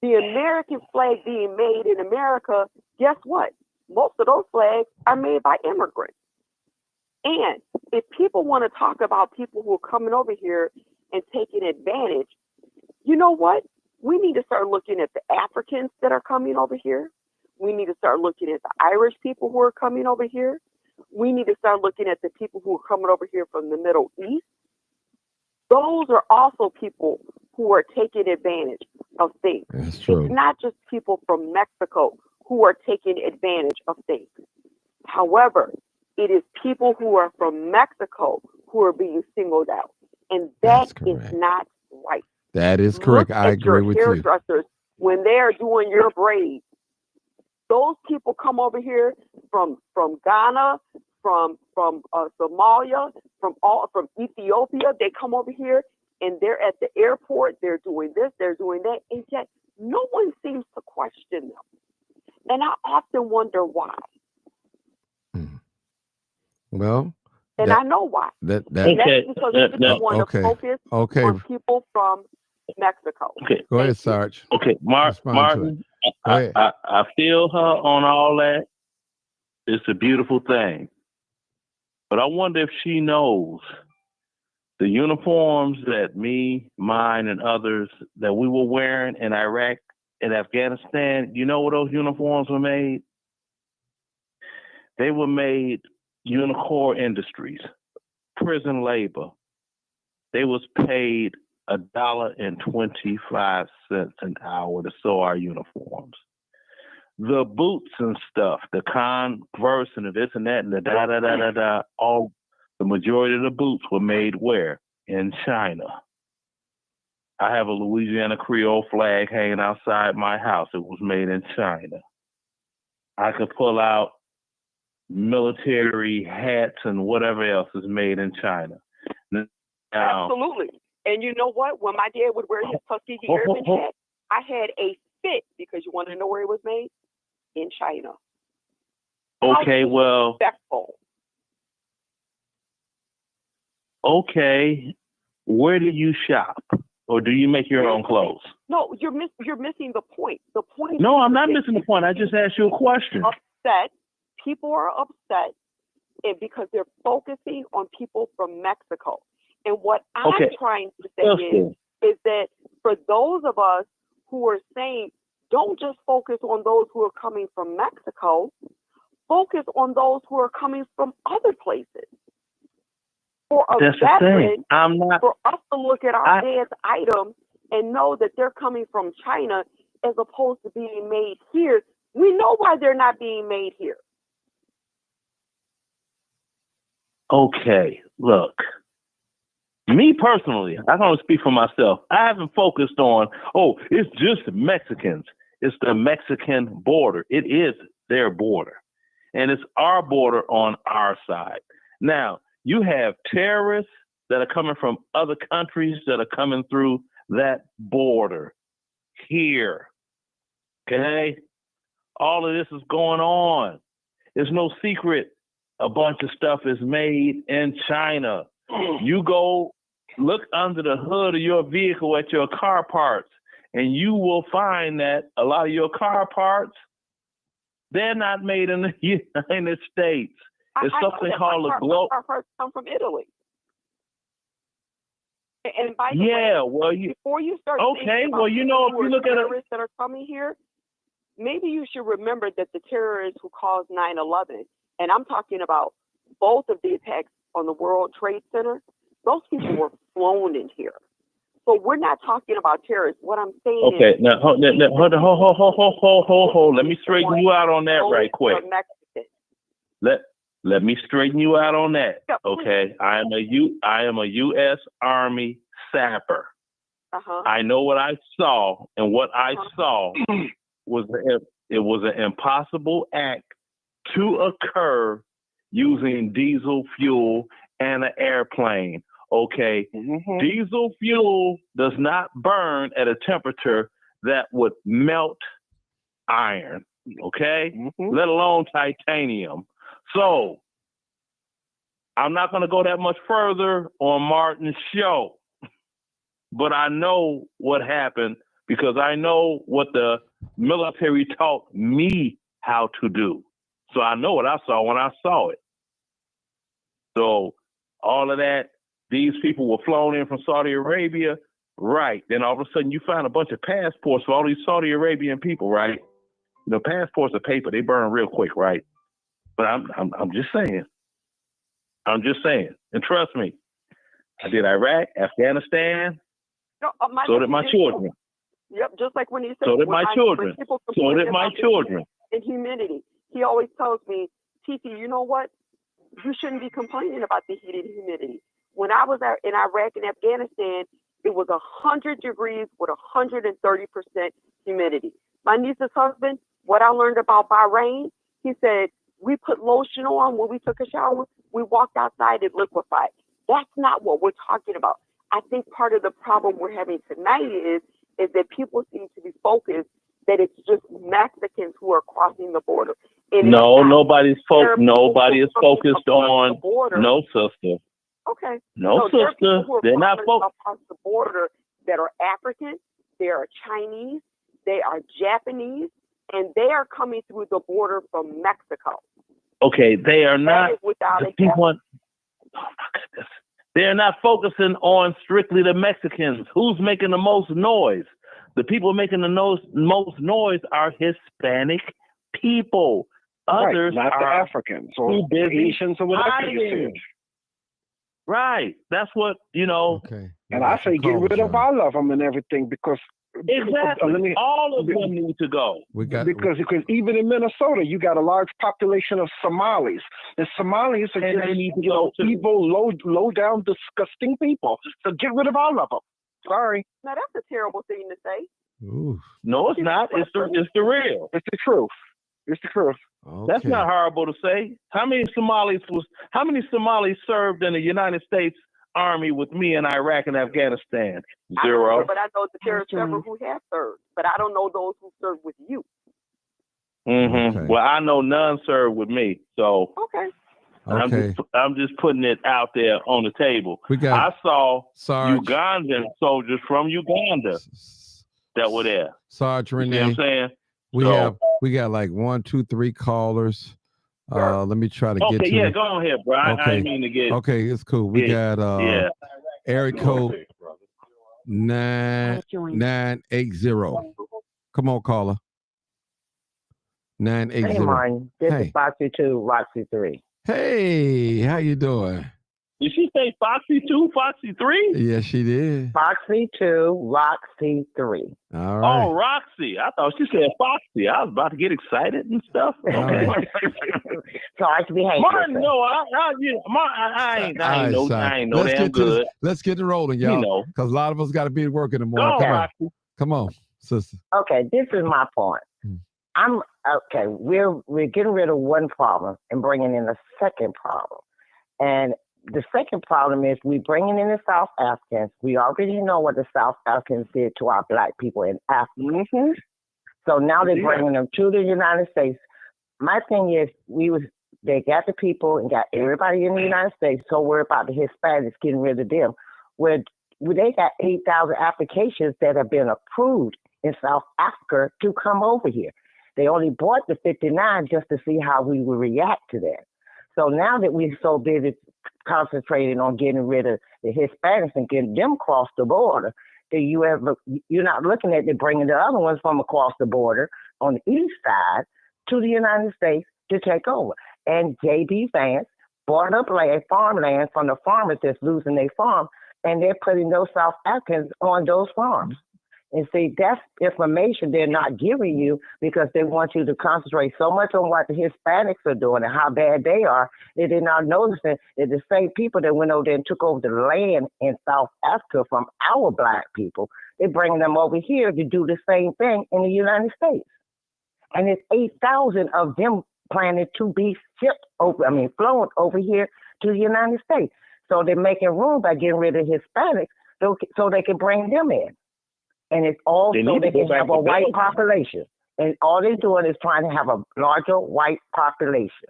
The American flag being made in America, guess what? Most of those flags are made by immigrants. And if people want to talk about people who are coming over here and taking advantage, you know what? We need to start looking at the Africans that are coming over here. We need to start looking at the Irish people who are coming over here. We need to start looking at the people who are coming over here from the Middle East. Those are also people who are taking advantage of things. That's true. It's not just people from Mexico who are taking advantage of things. However, it is people who are from Mexico who are being singled out. And that is not right. That is correct. I agree with you. Hairdressers, when they are doing your braids, those people come over here from Ghana, from Somalia, from Ethiopia. They come over here and they're at the airport. They're doing this, they're doing that, and yet no one seems to question them. And I often wonder why. Well, and I know why. That's because they just want to focus on people from Mexico. Okay. Go ahead, Sarge. Okay, Martin, I feel her on all that. It's a beautiful thing. But I wonder if she knows the uniforms that me, mine, and others that we were wearing in Iraq and Afghanistan, you know where those uniforms were made? They were made Unicore Industries, prison labor. They was paid $1.25 an hour to sew our uniforms. The boots and stuff, the Converse and the this and that and the da-da-da-da-da, all the majority of the boots were made where? In China. I have a Louisiana Creole flag hanging outside my house. It was made in China. I could pull out military hats and whatever else is made in China. Absolutely. And you know what? When my dad would wear his Tuskegee Airman hat, I had a fit because you want to know where it was made? In China. Okay, well. Respectful. Okay, where do you shop, or do you make your own clothes? No, you're missing the point. The point. No, I'm not missing the point. I just asked you a question. Upset. People are upset, and because they're focusing on people from Mexico. And what I'm trying to say is that for those of us who are saying, don't just focus on those who are coming from Mexico, focus on those who are coming from other places. For a veteran, for us to look at our dad's items and know that they're coming from China as opposed to being made here, we know why they're not being made here. Okay, look. Me personally, I can only speak for myself. I haven't focused on, it's just Mexicans. It's the Mexican border. It is their border. And it's our border on our side. Now, you have terrorists that are coming from other countries that are coming through that border here. Okay? All of this is going on. It's no secret a bunch of stuff is made in China. You go look under the hood of your vehicle at your car parts, and you will find that a lot of your car parts, they're not made in the United States. It's something called a globe. Our parts come from Italy. And by the way, before you start if you look at terrorists that are coming here, maybe you should remember that the terrorists who caused 9/11, and I'm talking about both of the attacks on the World Trade Center, those people were flown in here. So we're not talking about terrorists. What I'm saying is... now, hold. Let me straighten you out on that right quick. Let me straighten you out on that. Okay, I am a U.S. Army sapper. I know what I saw, and what I saw was an impossible act to occur using diesel fuel and an airplane. Okay, diesel fuel does not burn at a temperature that would melt iron. Okay, let alone titanium. So I'm not going to go that much further on Martin's show, but I know what happened because I know what the military taught me how to do. So I know what I saw when I saw it. So all of that, these people were flown in from Saudi Arabia, right? Then all of a sudden you find a bunch of passports for all these Saudi Arabian people, right? Passports are paper; they burn real quick, right? But I'm just saying. I'm just saying. And trust me, I did Iraq, Afghanistan. So did my children. Yep, just like when he said. So did my children. So did my children. And humidity. He always tells me, Titi, you know what? You shouldn't be complaining about the heat and humidity. When I was in Iraq and Afghanistan, it was 100 degrees with 130% humidity. My niece's husband, what I learned about Bahrain, he said, we put lotion on when we took a shower. We walked outside, it liquefied. That's not what we're talking about. I think part of the problem we're having tonight is that people seem to be focused that it's just Mexicans who are crossing the border. And no, nobody is focused on. No, sister. Okay. No, sister. They're not focused across the border that are African, they are Chinese, they are Japanese, and they are coming through the border from Mexico. Okay, they are not. Without the people, oh my goodness. They are not focusing on strictly the Mexicans. Who's making the most noise? The people making the most noise are Hispanic people. Others not are the Africans or Asians or whatever you said. Right. That's what, Okay. And I say get rid of all of them and everything because exactly. All of them need to go. Because even in Minnesota, you got a large population of Somalis. And Somalis are just evil, low down, disgusting people. So get rid of all of them. Sorry. Now that's a terrible thing to say. Ooh. No, it's not. It's the real. It's the truth. It's the truth. Okay. That's not horrible to say. How many Somalis served in the United States army with me in Iraq and Afghanistan? I don't know, Zero. but I know that there are several who have served, but I don't know those who served with you. Mm-hmm. Okay. Well, I know none served with me, so Okay. I'm just putting it out there on the table. I saw Ugandan soldiers from Uganda that were there. Sarge You see Renee, what I'm saying? we got like 1, 2, 3 callers. Let me try to get to yeah, go on here, bro. I didn't mean to get. Okay, it's cool. We got area code 9980. Come on, caller. 980. Hey, Martin. This is Foxy 2, Roxy 3. Hey, how you doing? Did she say Foxy 2, Foxy 3? Yes, she did. Foxy 2, Roxy 3. All right. Oh, Roxy. I thought she said Foxy. I was about to get excited and stuff. Okay. So I should behave. Martin, no, I ain't no damn good. Let's get it rolling, y'all. Because a lot of us got to be at work in the morning. Come on, sister. Okay, this is my point. We're getting rid of one problem and bringing in a second problem. And the second problem is we bringing in the South Africans. We already know what the South Africans did to our black people in Africa. Mm-hmm. So now they're bringing them to the United States. My thing is, they got the people and got everybody in the United States so worried about the Hispanics, getting rid of them. Where they got 8,000 applications that have been approved in South Africa to come over here. They only bought the 59 just to see how we would react to that. So now that we're so busy concentrating on getting rid of the Hispanics and getting them across the border, that you're not looking at bringing the other ones from across the border on the east side to the United States to take over. And J.D. Vance bought up farmland from the farmers that's losing their farm, and they're putting those South Africans on those farms. And see, that's information they're not giving you because they want you to concentrate so much on what the Hispanics are doing and how bad they are that they're not noticing that the same people that went over there and took over the land in South Africa from our black people, they're bringing them over here to do the same thing in the United States. And it's 8,000 of them planning to be flown over here to the United States. So they're making room by getting rid of Hispanics so they can bring them in. And it's all so they can have a white population. And all they're doing is trying to have a larger white population.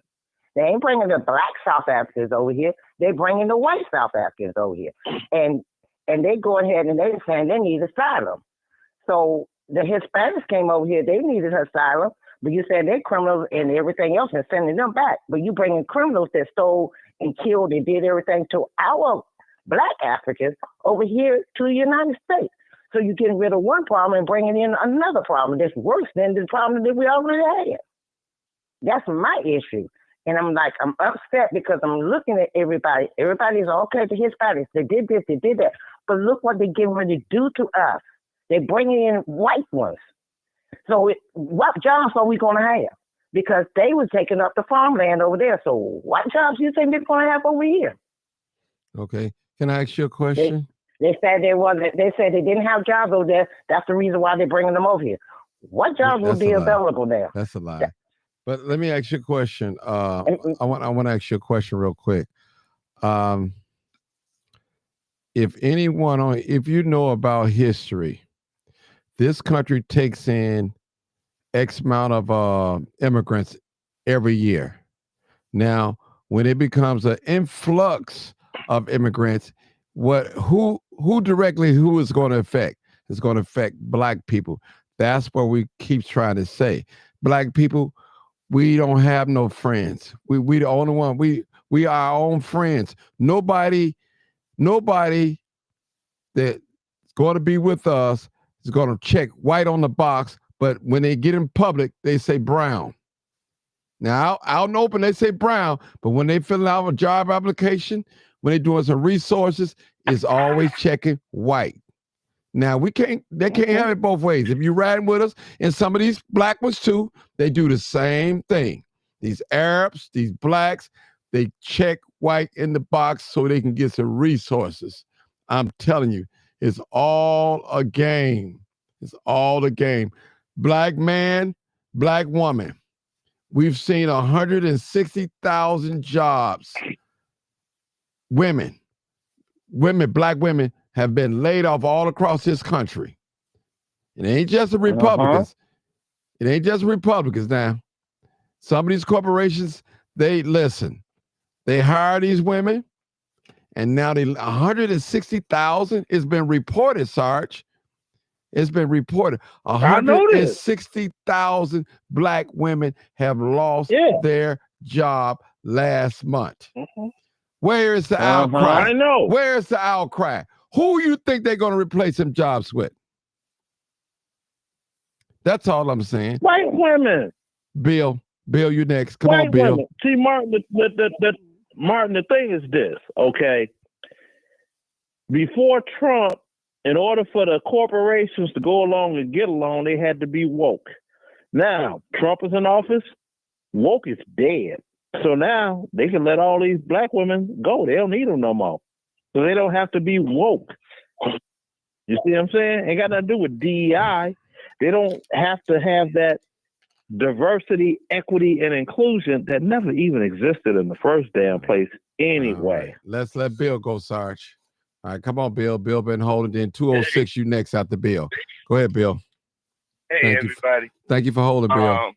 They ain't bringing the black South Africans over here. They're bringing the white South Africans over here. And they go ahead and they're saying they need asylum. So the Hispanics came over here. They needed asylum. But you said they're criminals and everything else and sending them back. But you bringing criminals that stole and killed and did everything to our black Africans over here to the United States. So you're getting rid of one problem and bringing in another problem that's worse than the problem that we already had. That's my issue. And I'm upset because I'm looking at everybody. Everybody's okay, the Hispanics, they did this, they did that. But look what they're getting ready to do to us. They're bringing in white ones. So what jobs are we going to have? Because they were taking up the farmland over there. So what jobs do you think they're going to have over here? Okay. Can I ask you a question? They said they said they didn't have jobs over there. That's the reason why they're bringing them over here. What jobs will be available there? That's a lie. But let me ask you a question. I want to ask you a question real quick. If you know about history, this country takes in X amount of immigrants every year. Now, when it becomes an influx of immigrants, who is going to affect? It's going to affect black people. That's what we keep trying to say. Black people, we don't have no friends. We the only one. We are our own friends. Nobody that's going to be with us is going to check white on the box, but when they get in public, they say brown. Now, out in the open, they say brown, but when they fill out a job application, when they're doing some resources, it's always checking white. Now, they can't have it both ways. If you're riding with us, and some of these black ones too, they do the same thing. These Arabs, these blacks, they check white in the box so they can get some resources. I'm telling you, it's all a game. It's all a game. Black man, black woman. We've seen 160,000 jobs. Women. black women have been laid off all across this country. It ain't just the Republicans. It ain't just Republicans now. Some of these corporations, they hire these women, and now 160,000 has been reported, Sarge. It's been reported. 160,000 black women have lost their job last month. Where is the outcry? I know. Where is the outcry? Who you think they're going to replace them jobs with? That's all I'm saying. White women. Bill, you next. Come on, Bill. Women. See, Martin, Martin, the thing is this, okay? Before Trump, in order for the corporations to go along and get along, they had to be woke. Now, Trump is in office, woke is dead. So now they can let all these black women go. They don't need them no more. So they don't have to be woke. You see what I'm saying? Ain't got nothing to do with DEI. They don't have to have that diversity, equity, and inclusion that never even existed in the first damn place anyway. Right. Let's let Bill go, Sarge. All right, come on, Bill. Bill been holding. Then 206, you next after Bill. Go ahead, Bill. Hey, everybody. Thank you for holding, Bill.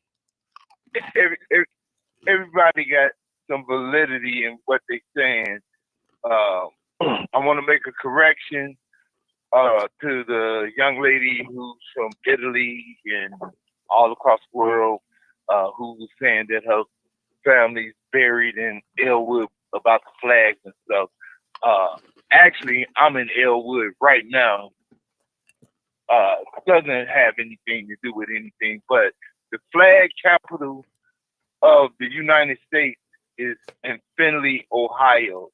Everybody got some validity in what they're saying. I want to make a correction to the young lady who's from Italy and all across the world who was saying that her family's buried in Elwood about the flags and stuff. Actually, I'm in Elwood right now. Doesn't have anything to do with anything, but the flag capital of the United States is in Findlay, Ohio.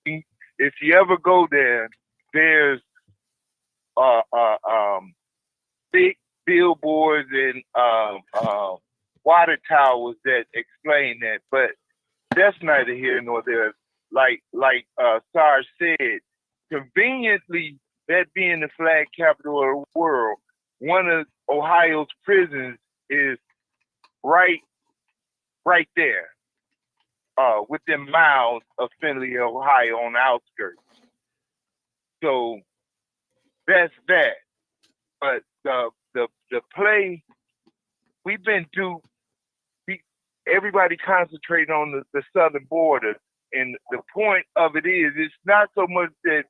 If you ever go there, there's big billboards and water towers that explain that, but that's neither here nor there. Like Sarge said, conveniently, that being the flag capital of the world, one of Ohio's prisons is right there, within miles of Findlay, Ohio, on the outskirts. So that's that. But the play, we've been through. Everybody concentrate on the southern border, and the point of it is, it's not so much that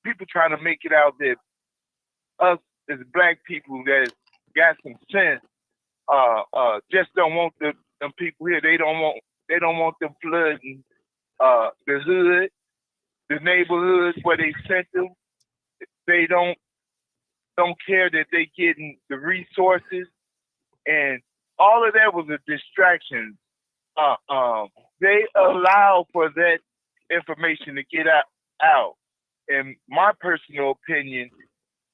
people trying to make it out that us as black people that got some sense just don't want them people here. They don't want them flooding the hood, the neighborhoods where they sent them. They don't care that they getting the resources, and all of that was a distraction. They allow for that information to get out. In my personal opinion,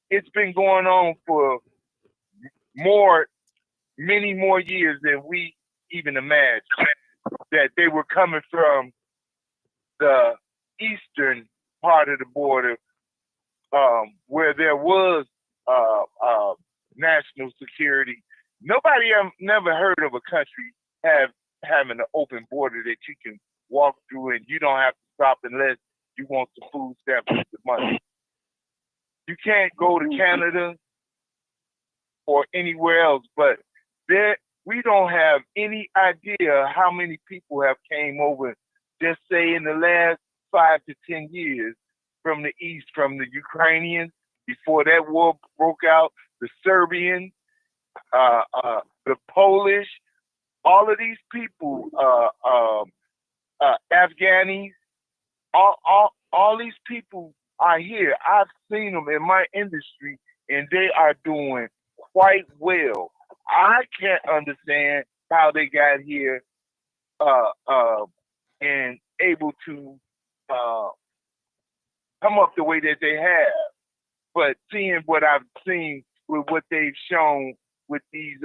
it's been going on for many more years than we even imagined. That they were coming from the eastern part of the border, where there was national security. Nobody never heard of a country having an open border that you can walk through and you don't have to stop unless you want the food stamps with the money. You can't go to Canada or anywhere else, but we don't have any idea how many people have came over, just say in the last 5 to 10 years from the east, from the Ukrainians, before that war broke out, the Serbians, the Polish, all of these people, Afghanis, all these people are here. I've seen them in my industry, and they are doing quite well. I can't understand how they got here and able to come up the way that they have. But seeing what I've seen with what they've shown with these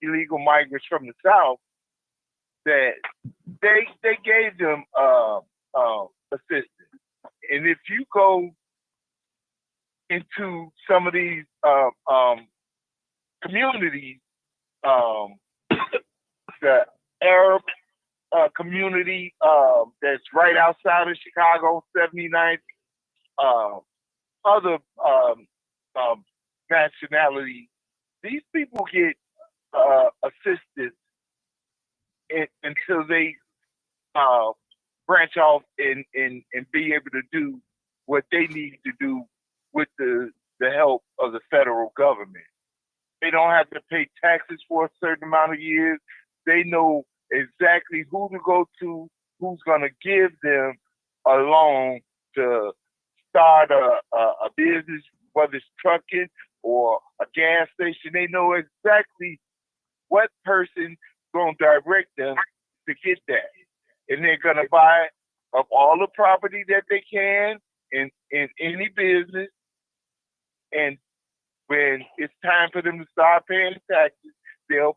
illegal migrants from the South, that they gave them assistance. And if you go into some of these communities, the Arab community that's right outside of Chicago, 79th, other nationalities. These people get assistance until they branch off and be able to do what they need to do with the help of the federal government. They don't have to pay taxes for a certain amount of years. They know exactly who to go to, who's going to give them a loan to start a business, whether it's trucking or a gas station. They know exactly what person going to direct them to get that. And they're going to buy up all the property that they can in any business. And when it's time for them to start paying taxes, they'll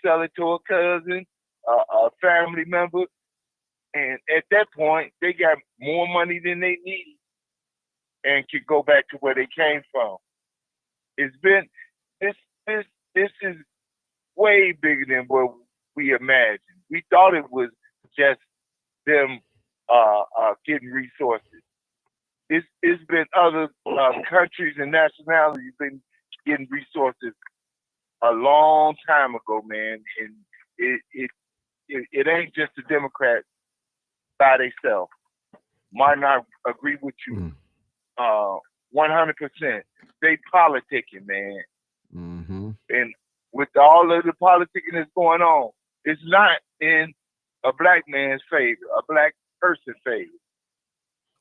sell it to a cousin, a family member. And at that point, they got more money than they need and can go back to where they came from. It's been, this is way bigger than what we imagined. We thought it was just them getting resources. It's been other countries and nationalities been getting resources a long time ago, man. And it ain't just the Democrats by themselves. Might not agree with you 100%. They politicking, man. Mm-hmm. And with all of the politicking that's going on, it's not in a black man's favor, a black person's favor.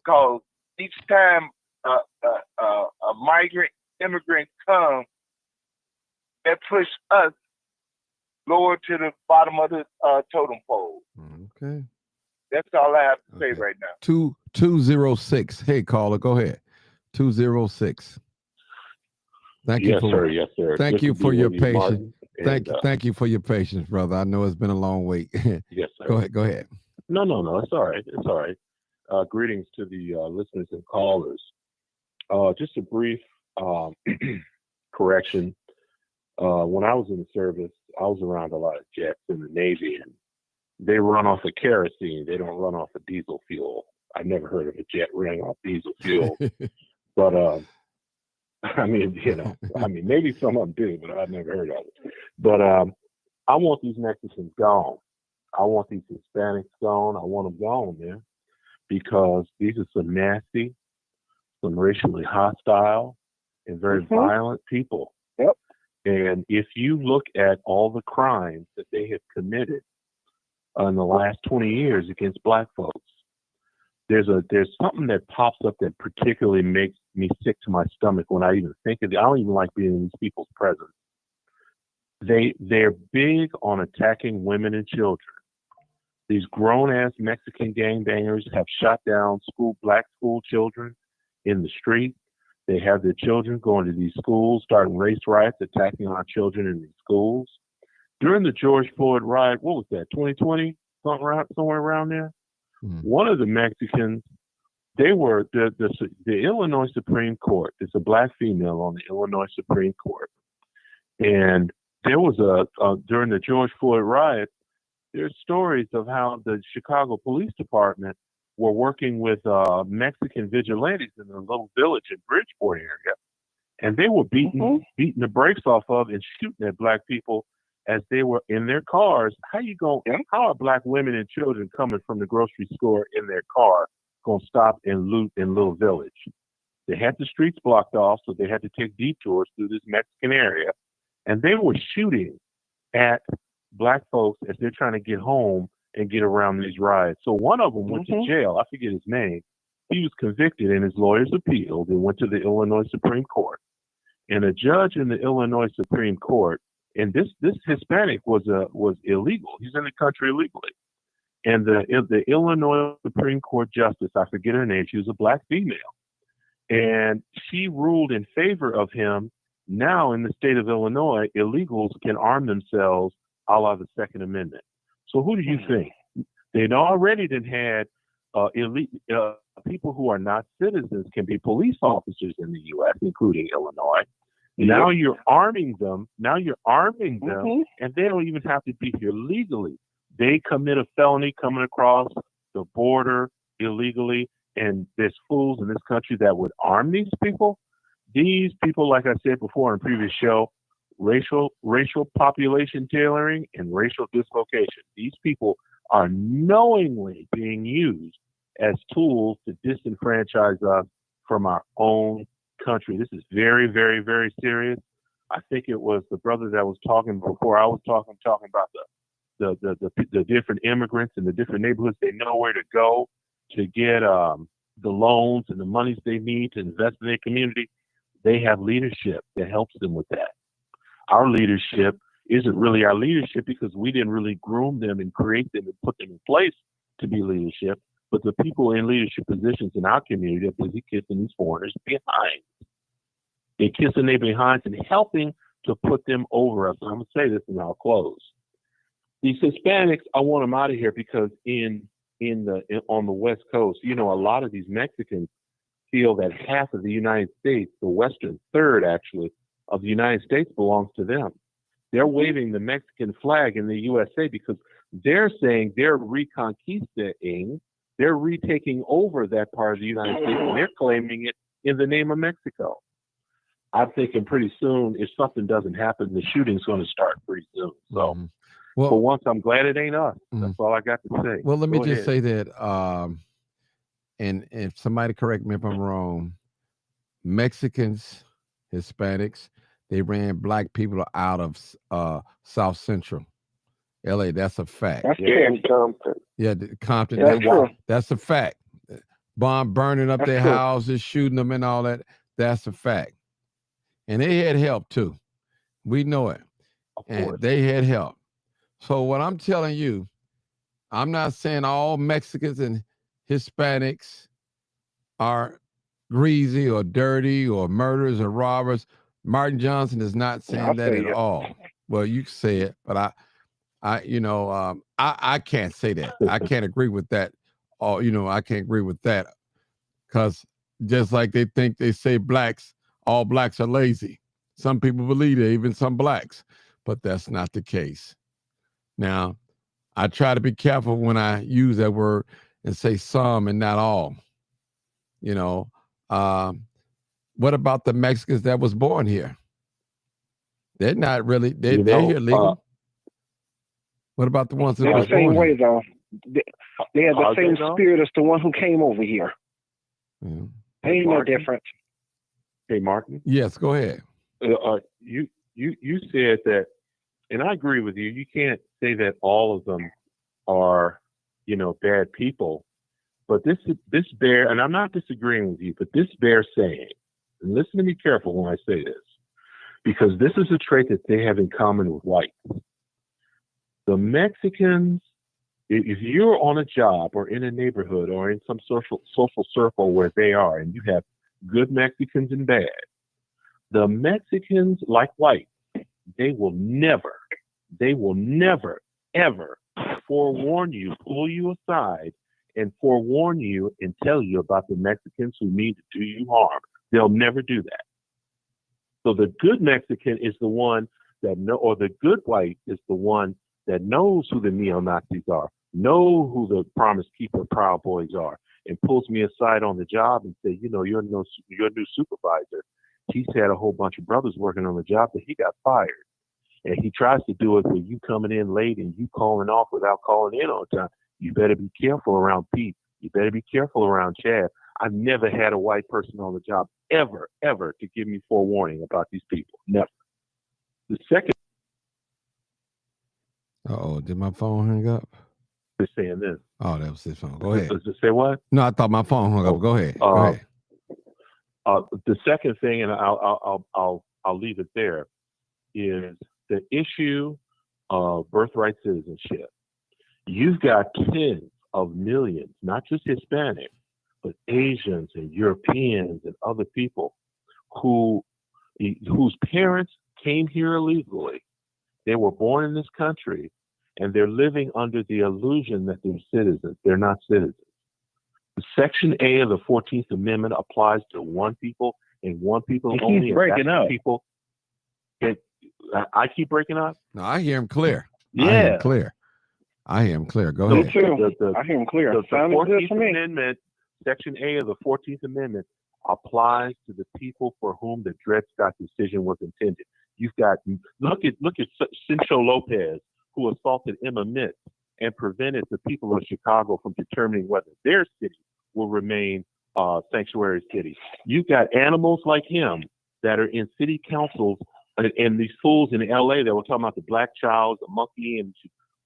Because each time a migrant immigrant comes, that push us lower to the bottom of the totem pole. Okay. That's all I have to say right now. 206. Hey, caller, go ahead. 206. Thank you for Yes, sir. Thank you for your patience. Martin, Thank you for your patience, brother. I know it's been a long wait. Yes, sir. Go ahead. No. It's all right. It's all right. Greetings to the listeners and callers. Just a brief correction. When I was in the service, I was around a lot of jets in the Navy, and they run off of kerosene. They don't run off of diesel fuel. I never heard of a jet running off diesel fuel. But maybe some of them do, but I've never heard of it. But I want these Mexicans gone. I want these Hispanics gone. I want them gone, man, because these are some nasty, some racially hostile, and very violent people. Yep. And if you look at all the crimes that they have committed in the last 20 years against black folks, there's something that pops up that particularly makes me sick to my stomach when I even think of it. I don't even like being in these people's presence. They're big on attacking women and children. These grown-ass Mexican gangbangers have shot down black school children in the street. They have their children going to these schools, starting race riots, attacking our children in these schools. During the George Floyd riot, what was that, 2020? Somewhere around there? One of the Mexicans, they were the Illinois Supreme Court. It's a black female on the Illinois Supreme Court. And there was during the George Floyd riot, there's stories of how the Chicago Police Department were working with Mexican vigilantes in a little village in Bridgeport area. And they were beating the brakes off of and shooting at black people as they were in their cars. How are black women and children coming from the grocery store in their car going to stop and loot in Little Village? They had the streets blocked off, so they had to take detours through this Mexican area. And they were shooting at black folks as they're trying to get home and get around these riots. So one of them went to jail. I forget his name. He was convicted and his lawyers appealed and went to the Illinois Supreme Court. And a judge in the Illinois Supreme Court, and this Hispanic was illegal. He's in the country illegally. And the Illinois Supreme Court justice, I forget her name, she was a black female. And she ruled in favor of him. Now in the state of Illinois, illegals can arm themselves a la the Second Amendment. So who do you think? They'd already had people who are not citizens can be police officers in the U.S., including Illinois. Now you're arming them. And they don't even have to be here legally. they commit a felony coming across the border illegally, and there's fools in this country that would arm these people. These people, like I said before in a previous show, racial population tailoring and racial dislocation. These people are knowingly being used as tools to disenfranchise us from our own country. This is very, very, very serious. I think it was the brother that was talking before I was talking about the different immigrants in the different neighborhoods. They know where to go to get the loans and the monies they need to invest in their community. They have leadership that helps them with that. Our leadership isn't really our leadership because we didn't really groom them and create them and put them in place to be leadership. But the people in leadership positions in our community are busy kissing these foreigners behind. They're kissing their behinds and helping to put them over us. I'm going to say this and I'll close. These Hispanics, I want them out of here because on the West Coast, a lot of these Mexicans feel that half of the United States, the western third actually, of the United States belongs to them. They're waving the Mexican flag in the USA because they're saying they're reconquisting, they're retaking over that part of the United States, and they're claiming it in the name of Mexico. I'm thinking pretty soon, if something doesn't happen, the shooting's going to start pretty soon. So, for once, I'm glad it ain't us. That's all I got to say. Well, let me just say that, and if somebody correct me if I'm wrong, Mexicans, Hispanics, they ran black people out of South Central LA. That's a fact. That's true. Compton. Yeah, Compton. That's true. That's a fact. Bomb burning up their houses, shooting them and all that. That's a fact. And they had help too. We know it. And they had help. So what I'm telling you, I'm not saying all Mexicans and Hispanics are greasy or dirty or murderers or robbers. Martin Johnson is not saying that at all. Well, you say it, but I can't say that. I can't agree with that. I can't agree with that because just like they say all blacks are lazy. Some people believe it, even some blacks, but that's not the case. Now, I try to be careful when I use that word and say some and not all. What about the Mexicans that was born here? They're not really, they're here legal. What about the ones that they're was the same born way, here? though. They have the same spirit as the one who came over here. Yeah. Ain't no difference. Hey, Martin. Yes, go ahead. You said that, and I agree with you. You can't say that all of them are, bad people. But this bear, and I'm not disagreeing with you, but this bears saying, and listen to me careful when I say this, because this is a trait that they have in common with whites. The Mexicans, if you're on a job or in a neighborhood or in some social circle where they are, and you have good Mexicans and bad, the Mexicans, like whites, they will never, ever forewarn you, pull you aside, and forewarn you and tell you about the Mexicans who mean to do you harm. They'll never do that. So the good Mexican is the one or the good white is the one that knows who the neo-Nazis are, know who the Promise Keeper Proud Boys are, and pulls me aside on the job and say, your new supervisor, he's had a whole bunch of brothers working on the job that he got fired. And he tries to do it with you coming in late and you calling off without calling in on time. You better be careful around Pete. You better be careful around Chad. I've never had a white person on the job ever to give me forewarning about these people. Never. The second. Did my phone hang up? Is saying this. Oh, that was his phone. Go ahead. Does it say what? No, I thought my phone hung up. Go ahead. Go ahead. The second thing, and I'll leave it there, is the issue of birthright citizenship. You've got tens of millions, not just Hispanics, but Asians and Europeans and other people whose parents came here illegally. They were born in this country, and they're living under the illusion that they're citizens. They're not citizens. Section A of the 14th Amendment applies to one people and one people only. He's breaking up. People. I keep breaking up? No, I hear him clear. Yeah. I hear him clear. I hear him clear. Go Me ahead. too. I hear him clear. The Sounded good 14th to me. Amendment, Section A of the 14th Amendment, applies to the people for whom the Dred Scott decision was intended. You've got look at Cincho Lopez, who assaulted Emma Mitz and prevented the people of Chicago from determining whether their city will remain sanctuary city. You've got animals like him that are in city councils and these fools in LA that were talking about the black child, the monkey, and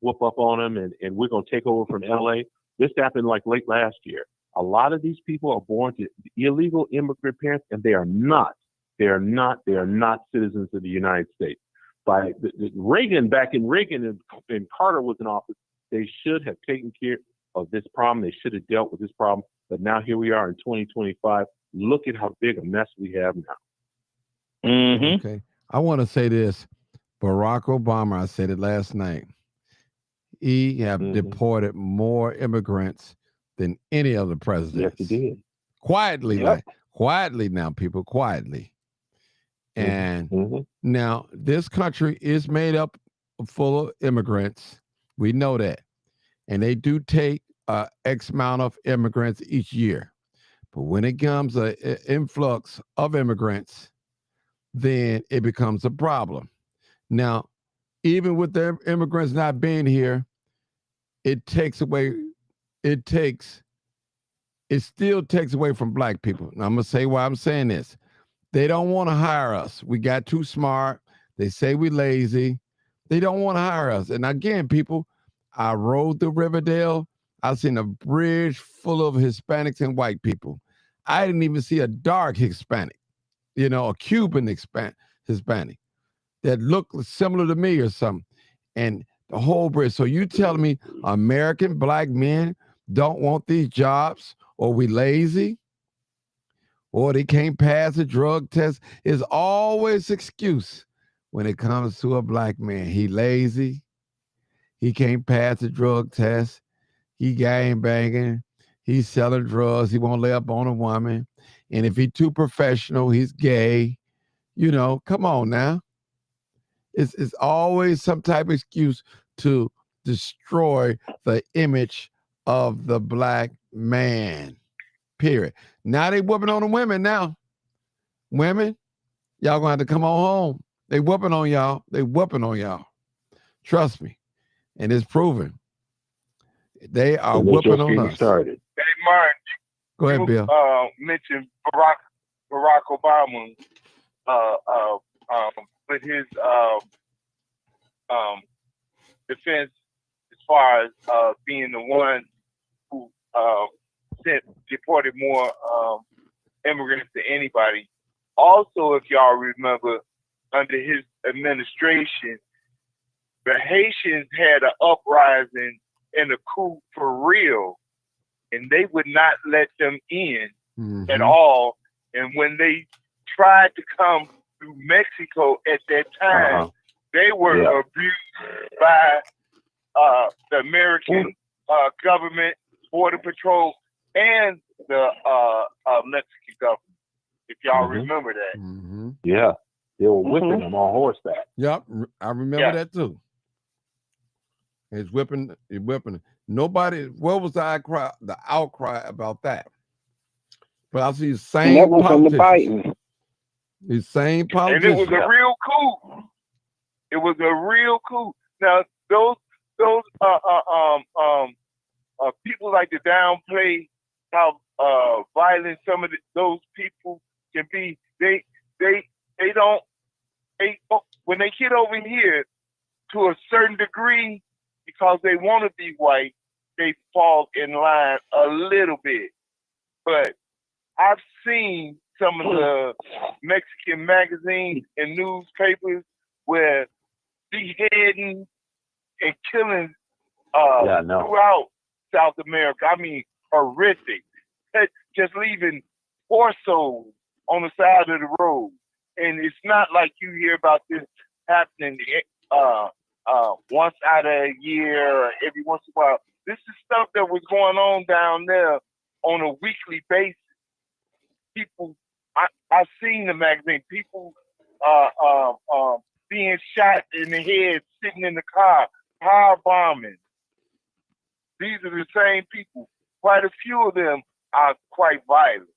whoop up on them, and we're going to take over from LA. This happened like late last year. A lot of these people are born to illegal immigrant parents, and they are not citizens of the United States. By Reagan, back in Reagan and Carter was in office, they should have taken care of this problem. They should have dealt with this problem. But now here we are in 2025. Look at how big a mess we have now. Mm-hmm. Okay. I want to say this. Barack Obama, I said it last night. He have deported more immigrants than any other president. Yes, he did. Quietly, quietly now, people, quietly. And now this country is made up full of immigrants. We know that. And they do take X amount of immigrants each year. But when it comes an influx of immigrants, then it becomes a problem. Now, even with the immigrants not being here, it still takes away from black people. And I'm going to say why I'm saying this. They don't want to hire us. We got too smart. They say we lazy. They don't want to hire us. And again, people, I rode the Riverdale. I seen a bridge full of Hispanics and white people. I didn't even see a dark Hispanic, a Cuban Hispanic that looked similar to me or something. And the whole bridge. So you telling me American black men don't want these jobs, or we lazy, or they can't pass a drug test? Is always excuse when it comes to a black man. He lazy. He can't pass a drug test. He gang banging. He's selling drugs. He won't lay up on a woman. And if he's too professional, he's gay. Come on now. It's always some type of excuse to destroy the image of the black man, period. Now they whooping on the women now. Women, y'all gonna have to come on home. They whooping on y'all. They whooping on y'all. Trust me. And it's proven. They are whooping on us. Started. Hey, Martin. Go ahead, Bill. Mentioned Barack Obama with his defense as far as being the one who deported more immigrants than anybody. Also, if y'all remember, under his administration, the Haitians had an uprising and a coup for real, and they would not let them in at all. And when they tried to come through Mexico at that time, they were abused by the American government, Border Patrol, and the Mexican government, if y'all remember that. Yeah, they were whipping them on horseback. Yep, I remember that too. It's whipping. Nobody, what was the outcry about that? But I see the same that was from the Biden. These same politicians. And it was a real coup. It was a real coup. Now, those people like to downplay how violent some of those people can be. They when they get over here to a certain degree, because they want to be white, they fall in line a little bit. But I've seen some of the Mexican magazines and newspapers where beheading and killing throughout South America. I mean, horrific. Just leaving torsos on the side of the road. And it's not like you hear about this happening once out of a year or every once in a while. This is stuff that was going on down there on a weekly basis. People, I've seen the magazine, people being shot in the head, sitting in the car bombing. these are the same people. Quite a few of them are quite violent.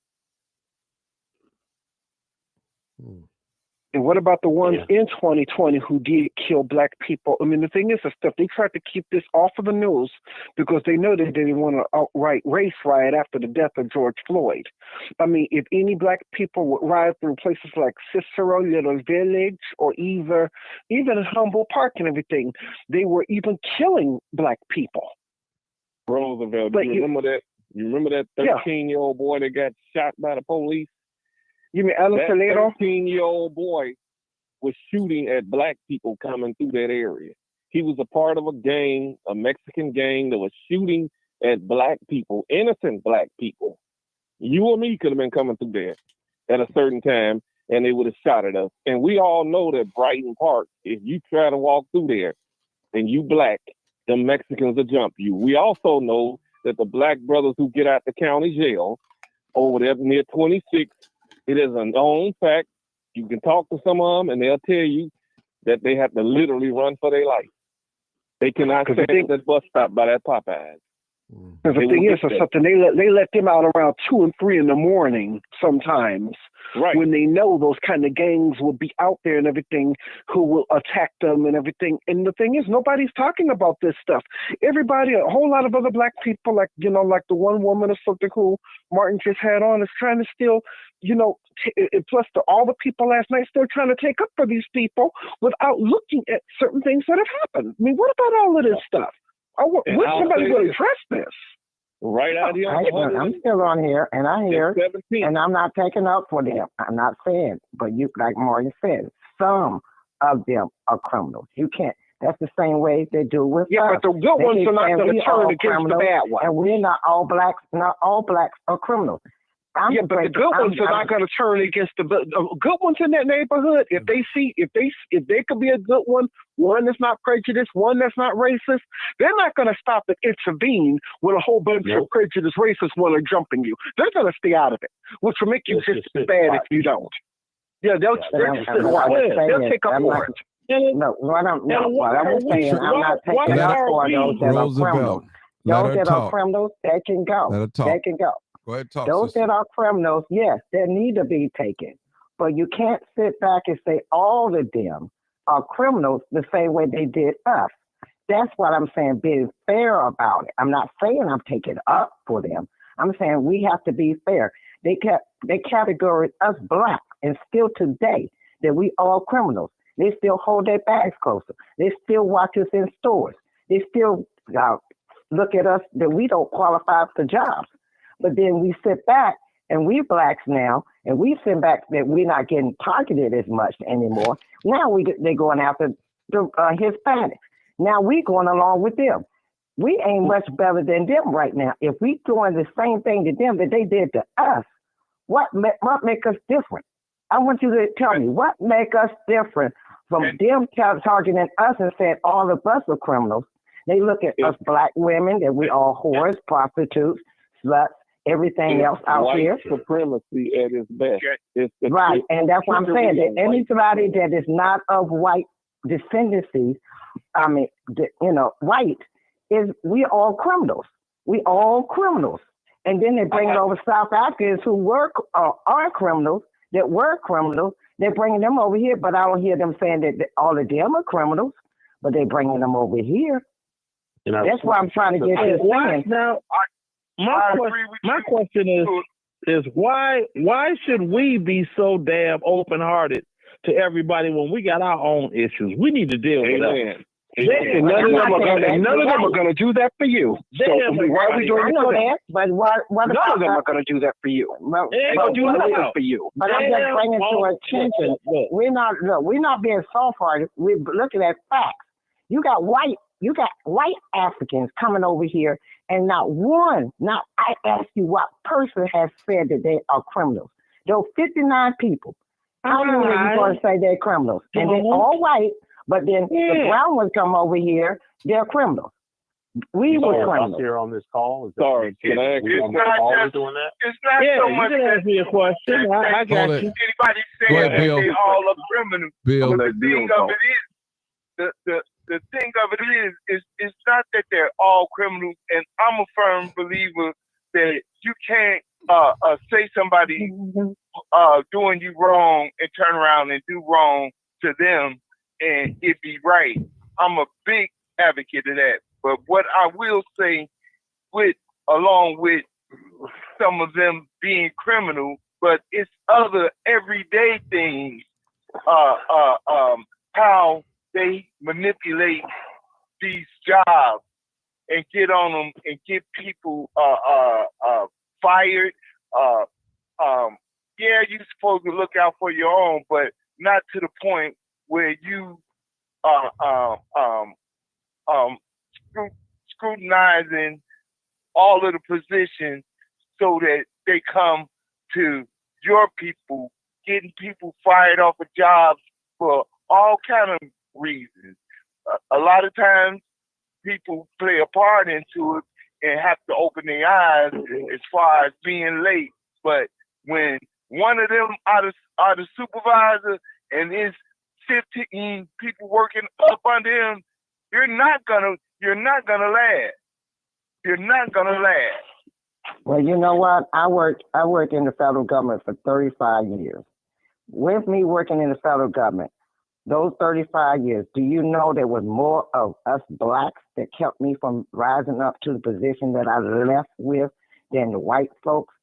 And what about the ones in 2020 who did kill black people? I mean, the thing is, they tried to keep this off of the news because they know they didn't want to outright race riot after the death of George Floyd. I mean, if any black people would ride through places like Cicero, Little Village, or even Humboldt Park and everything, they were even killing black people. Roosevelt, do you remember that? You remember that 13-year-old boy that got shot by the police? You mean Alan Toledo? 13-year-old boy was shooting at black people coming through that area. He was a part of a gang, a Mexican gang that was shooting at black people, innocent black people. You or me could have been coming through there at a certain time, and they would have shot at us. And we all know that Brighton Park, if you try to walk through there and you black, the Mexicans will jump you. We also know that the black brothers who get out the county jail over there near 26, it is a known fact. You can talk to some of them, and they'll tell you that they have to literally run for their life. They cannot stand at that bus stop by that Popeyes. Because the thing is, something they let them out around 2 and 3 in the morning sometimes, right? When they know those kind of gangs will be out there and everything, who will attack them and everything. And the thing is, nobody's talking about this stuff. Everybody, a whole lot of other black people, like like the one woman or something who Martin just had on, is trying to still, plus all the people last night still trying to take up for these people without looking at certain things that have happened. I mean, what about all of this stuff? When's somebody going to address this? Right out here. I'm still on here, and I hear, and I'm not taking up for them. I'm not saying, but like Martin said, some of them are criminals. You can't. That's the same way they do with us. But the good ones are not going to turn against the bad ones. And we're not all blacks. Not all blacks are criminals. But the good ones are not going to turn against the good ones in that neighborhood. If they could be a good one that's not prejudiced, one that's not racist, they're not going to stop and intervene when a whole bunch of prejudiced racists want to jump in you. They're going to stay out of it, which will make you just as bad if you don't. Yeah, they'll take up for it. No, what I'm saying, I'm not taking up for those that are criminals. Those that are criminals, they can go. They can go. Go ahead, talk. Those that are criminals, yes, they need to be taken. But you can't sit back and say all of them are criminals the same way they did us. That's what I'm saying, being fair about it. I'm not saying I'm taking up for them. I'm saying we have to be fair. They categorized us black, and still today that we all criminals. They still hold their bags closer. They still watch us in stores. They still look at us that we don't qualify for jobs. But then we sit back, and we blacks now, and we sit back that we're not getting targeted as much anymore. Now they're going after the Hispanics. Now we going along with them. We ain't much better than them right now. If we doing the same thing to them that they did to us, what make us different? I want you to tell me what make us different from them targeting us and saying all of us are criminals. They look at us black women that we all whores, prostitutes, sluts, everything else out here. White supremacy at its best. Right, and that's what I'm saying. That anybody that is not of white descendancy, white, we all criminals. We all criminals. And then they bring over South Africans who are criminals, that were criminals. They're bringing them over here, but I don't hear them saying that all of them are criminals, but they're bringing them over here. That's why I'm trying to get you saying. Now, my question is why should we be so damn open-hearted to everybody when we got our own issues? We need to deal with them. And none of them are going to do that for you. So why are we doing that? But none of them are going to do that for you. They don't do nothing for you. But I'm just bringing to attention. We're not being soft-hearted. We're looking at facts. You got white Africans coming over here, and not one. Now I ask you, what person has said that they are criminals? Those 59 people. How many are you going to say they're criminals? And they're all white. But then the brown ones come over here, they're criminals. We were criminals. Here on this call. Sorry, can I ask you? It's not so much. You can ask me a question. I got you. Anybody saying that they all are criminals? Bill. The thing of it is, the thing of it is it's not that they're all criminals, and I'm a firm believer that you can't say somebody doing you wrong and turn around and do wrong to them and it be right. I'm a big advocate of that. But what I will say, along with some of them being criminal, but it's other everyday things, how they manipulate these jobs and get on them and get people fired. Yeah, you're supposed to look out for your own, but not to the point where you scrutinizing all of the positions so that they come to your people, getting people fired off of jobs for all kind of reasons. A lot of times people play a part into it and have to open their eyes as far as being late. But when one of them are the supervisor and it's 15 people working up under him, you're not gonna last. You're not gonna last. Well, you know what? I worked in the federal government for 35 years. With me working in the federal government, those 35 years, do you know there was more of us blacks that kept me from rising up to the position that I left with than the white folks?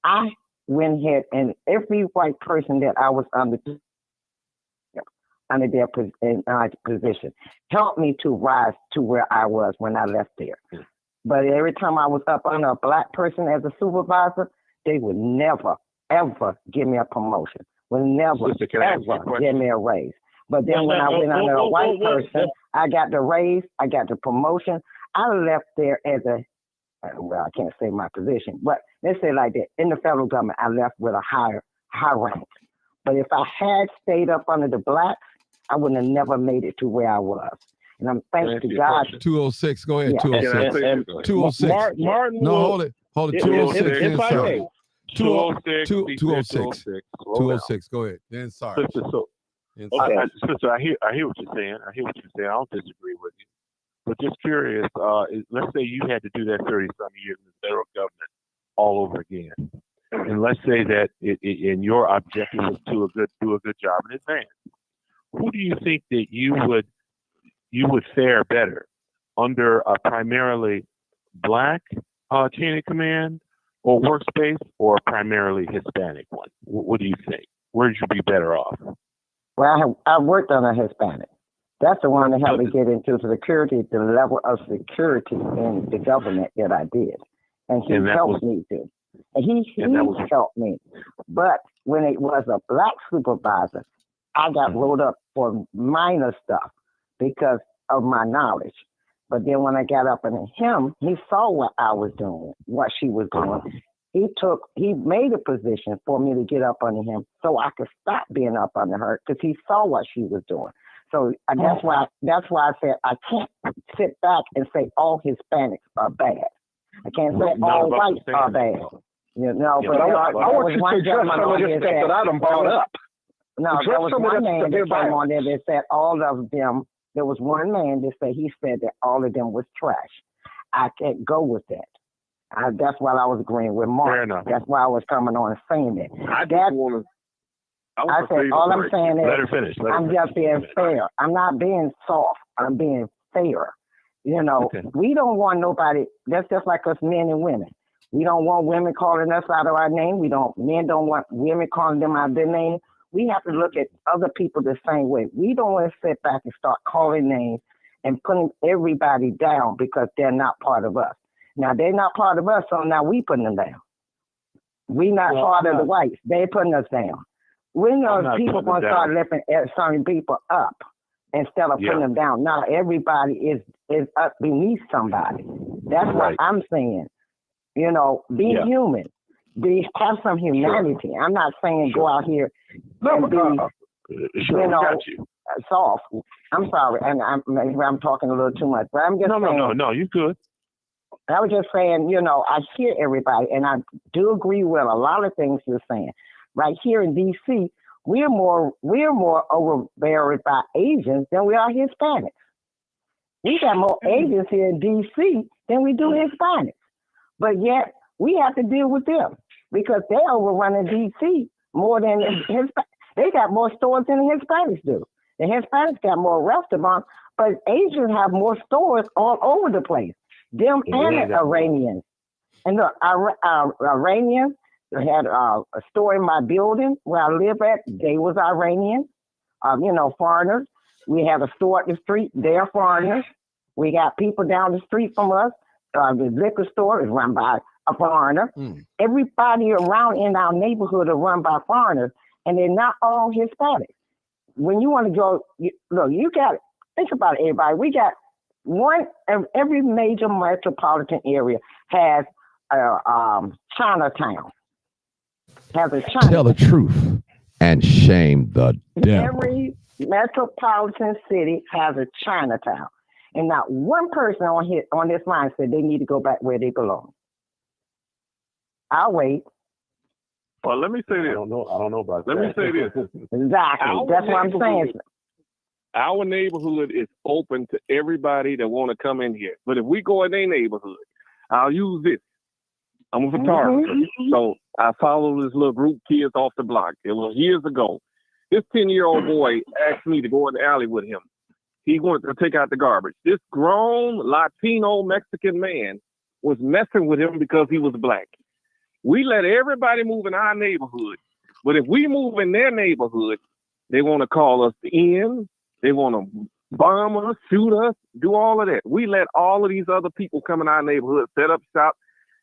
I went ahead and every white person that I was under their position helped me to rise to where I was when I left there. But every time I was up under a black person as a supervisor, they would never, ever give me a promotion, would never, ever give me a raise. But then when I went under a white person, I got the raise, I got the promotion. I left there as well, I can't say my position, but let's say like that. In the federal government, I left with a high rank. But if I had stayed up under the blacks, I would have never made it to where I was. And I'm thanks to God. 206, go ahead, Yeah. 206. 206. Martin, No, hold it. 206. If I may. 206. 206. Go ahead. Then sorry. Sister, I hear what you're saying. I don't disagree with you. But just curious, let's say you had to do that 30-some years in the federal government all over again. And let's say that and your objective was to do a good job in advance. Who do you think that you would fare better under a primarily black chain of command or workspace, or a primarily Hispanic one? What do you think? Where'd you be better off? Well, I worked on a Hispanic. That's the one that helped me get into security, the level of security in the government that I did. And he helped me too. And he helped me. But when it was a black supervisor, I got rolled up for minor stuff because of my knowledge. But then when I got up under him, he saw what I was doing, what she was doing. He made a position for me to get up under him so I could stop being up under her because he saw what she was doing. So that's why I said I can't sit back and say all Hispanics are bad. I can't say all whites are bad. You know, but I want you to address some of this stuff that I done brought up. No, there was one man that came on there that said all of them. There was one man that said that all of them was trash. I can't go with that. That's why I was agreeing with Mark. That's why I was coming on and saying that. I said all I'm saying is let her finish. I'm just being fair. I'm not being soft. I'm being fair. You know, we don't want nobody. That's just like us men and women. We don't want women calling us out of our name. Men don't want women calling them out of their name. We have to look at other people the same way. We don't want to sit back and start calling names and putting everybody down because they're not part of us. Now, they're not part of us, so now we putting them down. We not part of the whites. They putting us down. We know people going to start lifting certain people up instead of putting them down. Now, everybody is up beneath somebody. That's what I'm saying. You know, be human. Have some humanity. I'm not saying go out here and be, soft. I'm sorry, and I'm talking a little too much, but I'm just saying. No, you good. I was just saying, you know, I hear everybody, and I do agree with a lot of things you're saying. Right here in D.C., we're more overbearing by Asians than we are Hispanics. We got more Asians here in D.C. than we do Hispanics. But yet, we have to deal with them because they're overrunning D.C. more than Hispanics. They got more stores than the Hispanics do. The Hispanics got more restaurants, but Asians have more stores all over the place. Them and the Iranians. And the Iranians had a store in my building where I live at. They was Iranians, foreigners. We have a store at the street. They're foreigners. We got people down the street from us. The liquor store is run by a foreigner. Everybody around in our neighborhood are run by foreigners, and they're not all Hispanics. When you want to go, you got it. Think about it, everybody. We got every major metropolitan area has Chinatown. Has a Chinatown. Tell the truth and shame the devil. Every metropolitan city has a Chinatown. And not one person on this line said they need to go back where they belong. I'll wait. Well, let me say this. I don't know about that. Let me say this. Exactly. That's what I'm saying. Our neighborhood is open to everybody that want to come in here. But if we go in their neighborhood, I'll use this. I'm a photographer. So I follow this little group of kids off the block. It was years ago. This 10-year-old boy asked me to go in the alley with him. He wanted to take out the garbage. This grown Latino Mexican man was messing with him because he was black. We let everybody move in our neighborhood. But if we move in their neighborhood, they want to call us in. They want to bomb us, shoot us, do all of that. We let all of these other people come in our neighborhood, set up shop,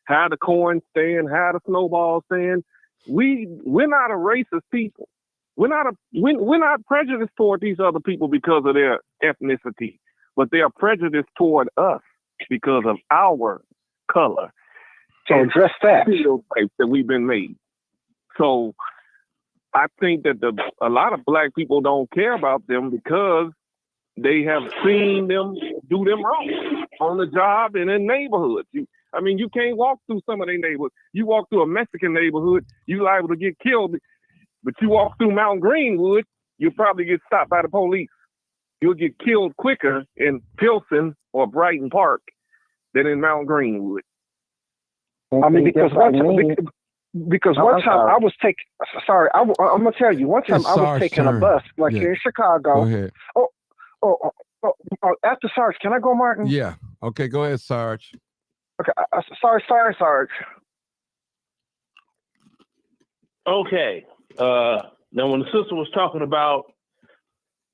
hide the corn stand, hide the snowball stand. We're not a racist people. We're not prejudiced toward these other people because of their ethnicity, but they are prejudiced toward us because of our color. So address that. That we've been made. So I think that a lot of black people don't care about them because they have seen them do them wrong on the job and in neighborhoods. You can't walk through some of their neighborhoods. You walk through a Mexican neighborhood, you're liable to get killed. But you walk through Mount Greenwood, you'll probably get stopped by the police. You'll get killed quicker in Pilsen or Brighton Park than in Mount Greenwood. I mean, because one time I was taking. Sorry, I'm gonna tell you. One time I was taking a bus, here in Chicago. Go ahead. After Sarge, can I go, Martin? Yeah. Okay, go ahead, Sarge. Okay. Sorry, Sarge. Okay. Now, when the sister was talking about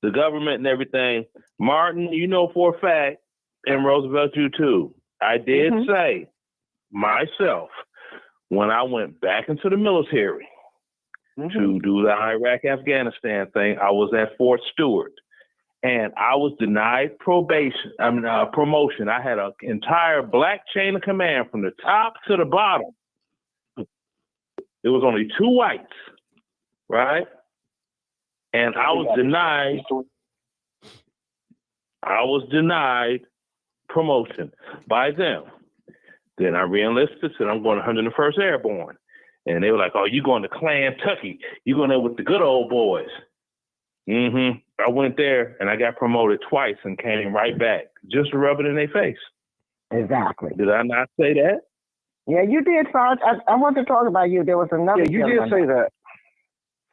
the government and everything, Martin, you know for a fact, and Roosevelt, you too, I did say myself, when I went back into the military to do the Iraq-Afghanistan thing, I was at Fort Stewart, and I was denied promotion. I had an entire black chain of command from the top to the bottom. There was only 2 whites. Right? And I was denied promotion by them. Then I re-enlisted, said I'm going to 101st Airborne. And they were like, oh, you going to Clan-Tucky. You're going there with the good old boys. I went there and I got promoted twice and came right back just to rub it in their face. Exactly. Did I not say that? Yeah, you did, Sarge. I want to talk about you. There was another you did say that.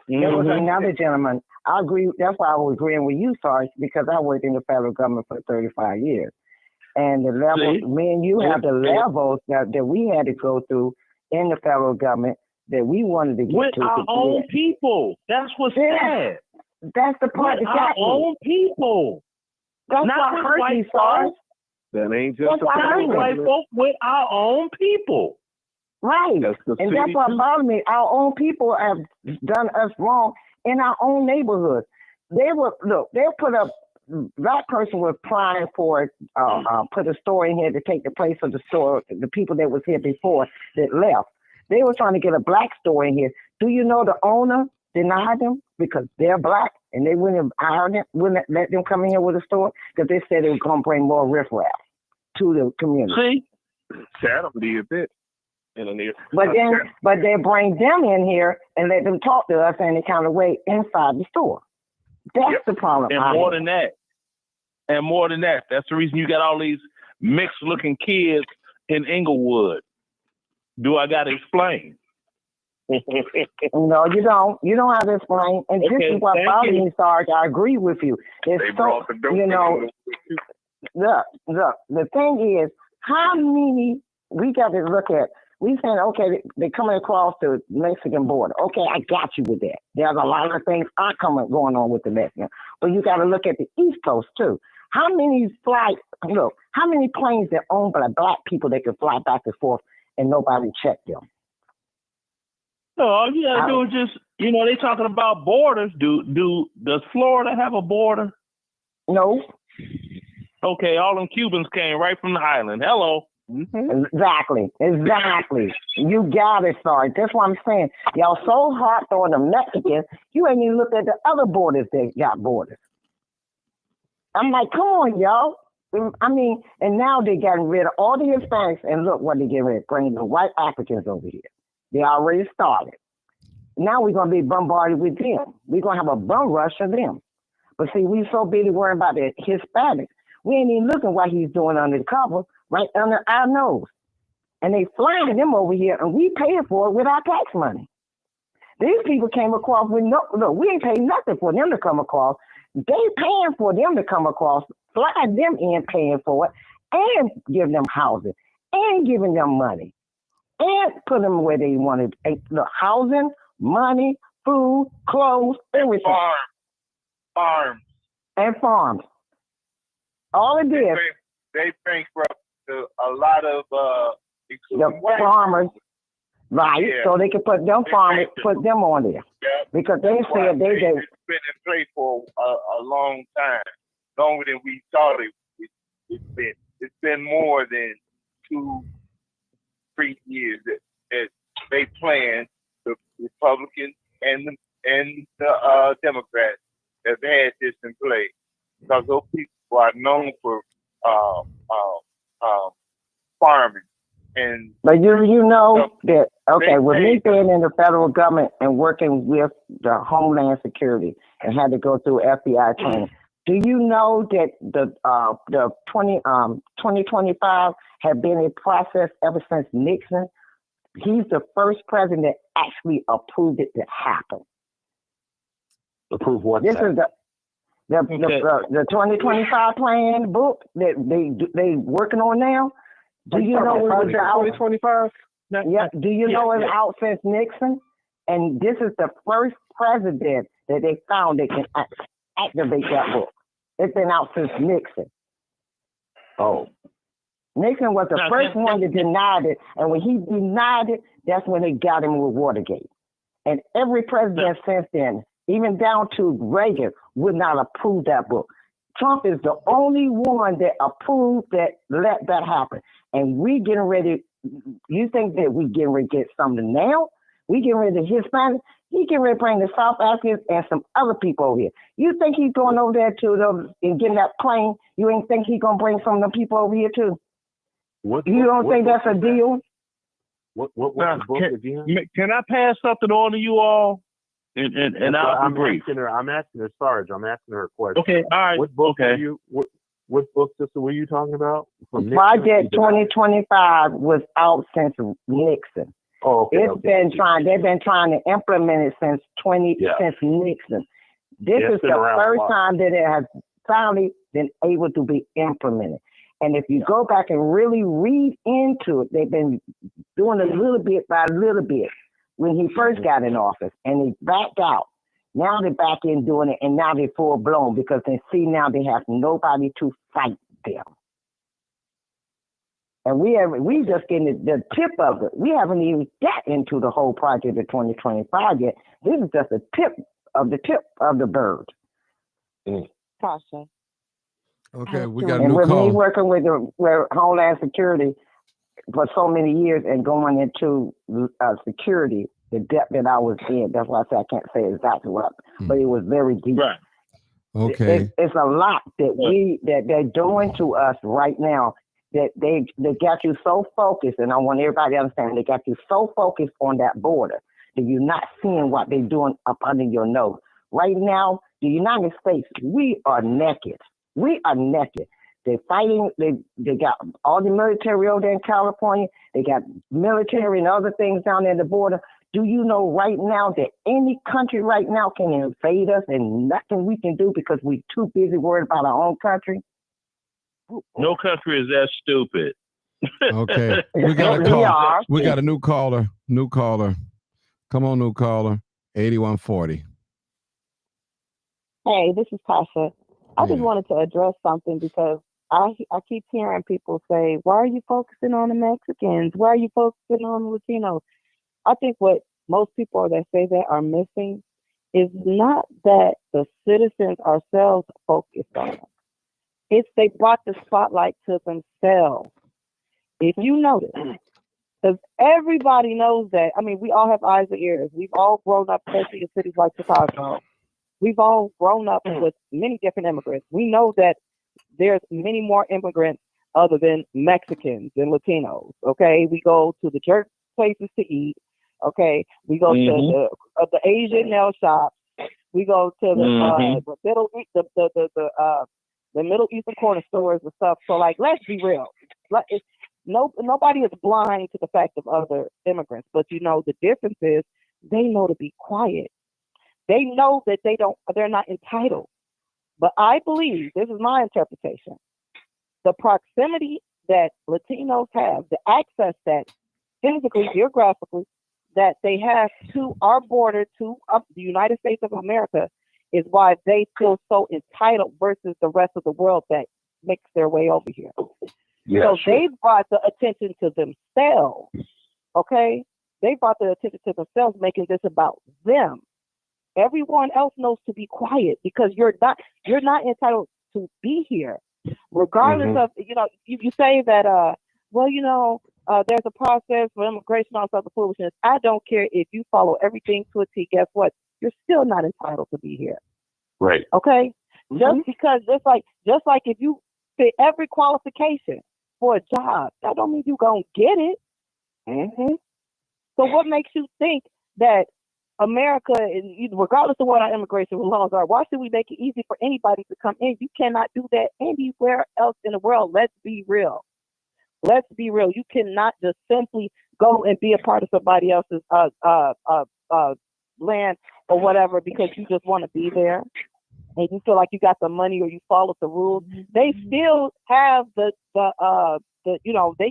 There was another gentleman. I agree. That's why I was agreeing with you, Sarge, because I worked in the federal government for 35 years. And the levels, me and you have the levels that we had to go through in the federal government that we wanted to get with to. With our own people. That's what's sad. That's the part with that got our own people. That's not what with white folks. That ain't just the white folk, with our own people. Right. And that's what bothered me. Our own people have done us wrong in our own neighborhood. They'll put up, that person was applying for, put a store in here to take the place of the store, the people that was here before that left. They were trying to get a black store in here. Do you know the owner denied them because they're black and they wouldn't hire them, wouldn't let them come in here with a store because they said they were going to bring more riffraff to the community. See? Chatham did that. But they bring them in here and let them talk to us any kind of way inside the store. That's the problem. And more than that, And more than that, that's the reason you got all these mixed-looking kids in Inglewood. Do I got to explain? No, you don't. You don't have to explain. And this is what bothers me, Sarge. I agree with you. It's They brought the dope. you know, look, the thing is, how many we got to look at? We saying, okay, they're coming across the Mexican border. Okay, I got you with that. There's a lot of things going on with the Mexican. But you got to look at the East Coast, too. How many how many planes that are owned by black people that can fly back and forth and nobody check them? No, all you gotta do is just, they talking about borders. Does Florida have a border? No. Okay, all them Cubans came right from the island. Hello. Mm-hmm. Exactly. You got it, Sarge. That's what I'm saying. Y'all so hard on the Mexicans, you ain't even looked at the other borders that got borders. I'm like, come on, y'all. I mean, and now they're getting rid of all the Hispanics, and look what they're getting rid of, bringing the white Africans over here. They already started. Now we're going to be bombarded with them. We're going to have a bum rush of them. But see, we so busy worrying about the Hispanics, we ain't even looking what he's doing under the cover, right under our nose. And they flying them over here, and we paying for it with our tax money. These people came across with we ain't paying nothing for them to come across. They paying for them to come across, fly them in, paying for it, and giving them housing, and giving them money, and put them where they wanted. The housing, money, food, clothes, everything. Farms. And farms. All of this. They bankrupt a lot of the farmers. Right, yeah. So they can put them farmers, put them on there. Yeah. Because they said they It's been in place for a long time, longer than we thought it's been. It's been more than 2-3 years that they planned. The Republicans and the Democrats have had this in place because those people are known for farming. But you know that, okay, with me being in the federal government and working with the Homeland Security and had to go through FBI training, do you know that the 2025 have been a process ever since Nixon? He's the first president that actually approved it to happen. Approve what? This is the 2025 plan book that they working on now. Do you know it was out? 2025? Yeah. Do you know it's out since Nixon? And this is the first president that they found that can activate that book. It's been out since Nixon. Oh. Nixon was the first one that denied it. And when he denied it, that's when they got him with Watergate. And every president since then, even down to Reagan, would not approve that book. Trump is the only one that approved that, let that happen. And we getting ready, you think that we getting ready to get something now? We getting ready to Hispanics? He getting ready to bring the South Africans and some other people over here. You think he's going over there to them and getting that plane? You ain't think he's going to bring some of them people over here too? You don't think that's a deal? What the book again? Can I pass something on to you all? And I'll be brief. I'm asking her, Sarge. I'm asking her a question. Okay, all right. What book are you? What book, sister, were you talking about? Project 2025 was out since Nixon. Oh, okay. They've been trying to implement it since Nixon. This is the first time that it has finally been able to be implemented. And if you go back and really read into it, they've been doing a little bit by little bit when he first got in office, and he backed out. Now they're back in doing it, and now they're full blown because they see now they have nobody to fight them. And we just getting the tip of it. We haven't even got into the whole project of 2025 yet. This is just the tip of the bird. Process. Okay, we got a and new with call. Me working with Homeland Security for so many years and going into security, the depth that I was in, that's why I say I can't say exactly what, but it was very deep. Right. Okay. It's a lot that they're doing to us right now that they got you so focused, and I want everybody to understand, they got you so focused on that border that you're not seeing what they're doing up under your nose. Right now, the United States, we are naked. We are naked. They're fighting. They got all the military over there in California. They got military and other things down there at the border. Do you know right now that any country right now can invade us and nothing we can do because we're too busy worried about our own country? No country is that stupid. Okay. We got a call. We got a new caller. New caller. Come on, new caller. 8140. Hey, this is Tasha. I just wanted to address something because I keep hearing people say, why are you focusing on the Mexicans? Why are you focusing on the Latinos? I think what most people that say that are missing is not that the citizens ourselves focused on them. It's they brought the spotlight to themselves. If you notice, because everybody knows that, I mean, we all have eyes and ears. We've all grown up, especially in cities like Chicago. We've all grown up with many different immigrants. We know that there's many more immigrants other than Mexicans and Latinos, okay? We go to the church places to eat, okay? We go to the Asian nail shops. We go to the Middle East, the Middle Eastern corner stores and stuff. So, like, let's be real. Nobody is blind to the fact of other immigrants, but you know the difference is they know to be quiet. They know that they're not entitled. But I believe, this is my interpretation, the proximity that Latinos have, the access that physically, geographically, that they have to our border, to the United States of America, is why they feel so entitled versus the rest of the world that makes their way over here. Yeah, so they brought the attention to themselves, okay? They brought the attention to themselves, making this about them. Everyone else knows to be quiet because you're not entitled to be here, regardless of, you know, you say that, there's a process for immigration, all sorts of foolishness. I don't care if you follow everything to a T. Guess what? You're still not entitled to be here. Right. Okay? Just because, just like if you fit every qualification for a job, that don't mean you're going to get it. So what makes you think that America, regardless of what our immigration laws are, why should we make it easy for anybody to come in? You cannot do that anywhere else in the world. Let's be real. Let's be real. You cannot just simply go and be a part of somebody else's land or whatever because you just want to be there and you feel like you got the money or you follow the rules. They still have they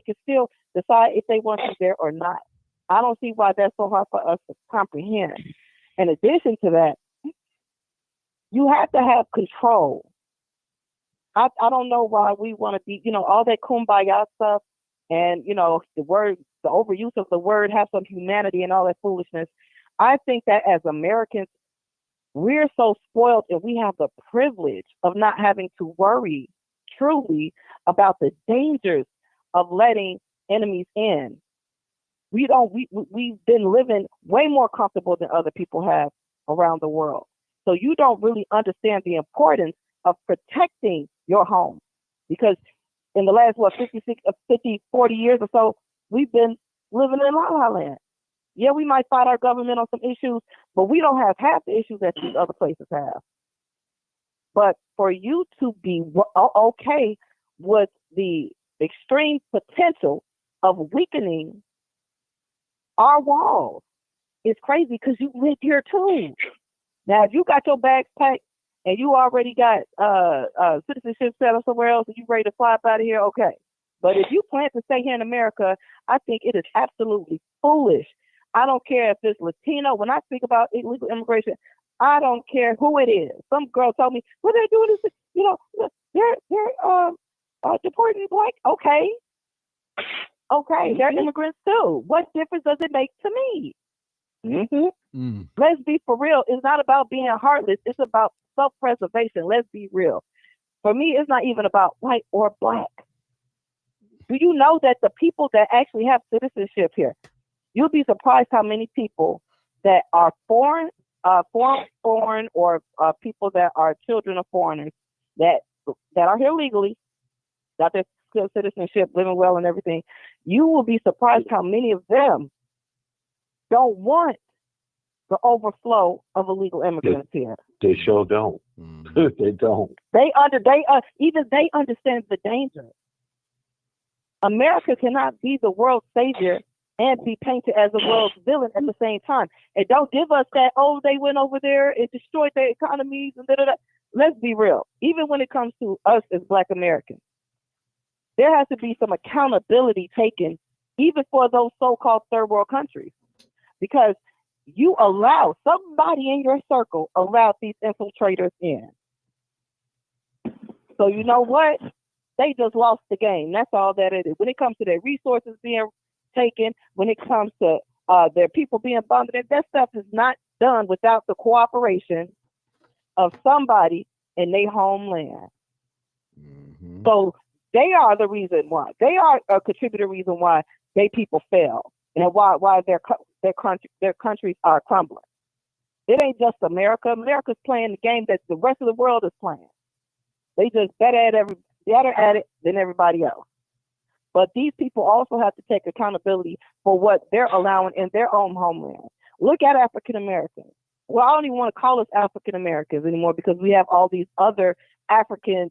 can still decide if they want you there or not. I don't see why that's so hard for us to comprehend. In addition to that, you have to have control. I don't know why we want to be, all that kumbaya stuff and, the overuse of the word, have some humanity and all that foolishness. I think that as Americans, we're so spoiled and we have the privilege of not having to worry truly about the dangers of letting enemies in. We've been living way more comfortable than other people have around the world. So you don't really understand the importance of protecting your home, because in the last 40 years or so, we've been living in La La Land. Yeah, we might fight our government on some issues, but we don't have half the issues that these other places have. But for you to be okay with the extreme potential of weakening our walls is crazy because you live here too. Now, if you got your bags packed and you already got citizenship set up somewhere else and you ready to fly up out of here, okay. But if you plan to stay here in America, I think it is absolutely foolish. I don't care if it's Latino. When I speak about illegal immigration, I don't care who it is. Some girl told me, what they're doing is, they're deporting black. Okay, they're immigrants too. What difference does it make to me? Let's be for real. It's not about being heartless. It's about self-preservation. Let's be real. For me, it's not even about white or black. Do you know that the people that actually have citizenship here, you'll be surprised how many people that are foreign or people that are children of foreigners that are here legally, got their citizenship, living well and everything. You will be surprised how many of them don't want the overflow of illegal immigrants here. They sure don't. They don't. They understand the danger. America cannot be the world's savior and be painted as the world's villain at the same time. And don't give us that, oh, they went over there and destroyed their economies and da-da-da. Let's be real. Even when it comes to us as Black Americans, there has to be some accountability taken, even for those so-called third world countries, because you allow somebody in your circle allowed these infiltrators in. So you know what? They just lost the game. That's all that it is. When it comes to their resources being taken, when it comes to their people being bombed, that stuff is not done without the cooperation of somebody in their homeland. Mm-hmm. So they are the reason why. They are a contributor reason why they people fail and why their countries are crumbling. It ain't just America. America's playing the game that the rest of the world is playing. They just better at it than everybody else. But these people also have to take accountability for what they're allowing in their own homeland. Look at African Americans. Well, I don't even want to call us African Americans anymore because we have all these other African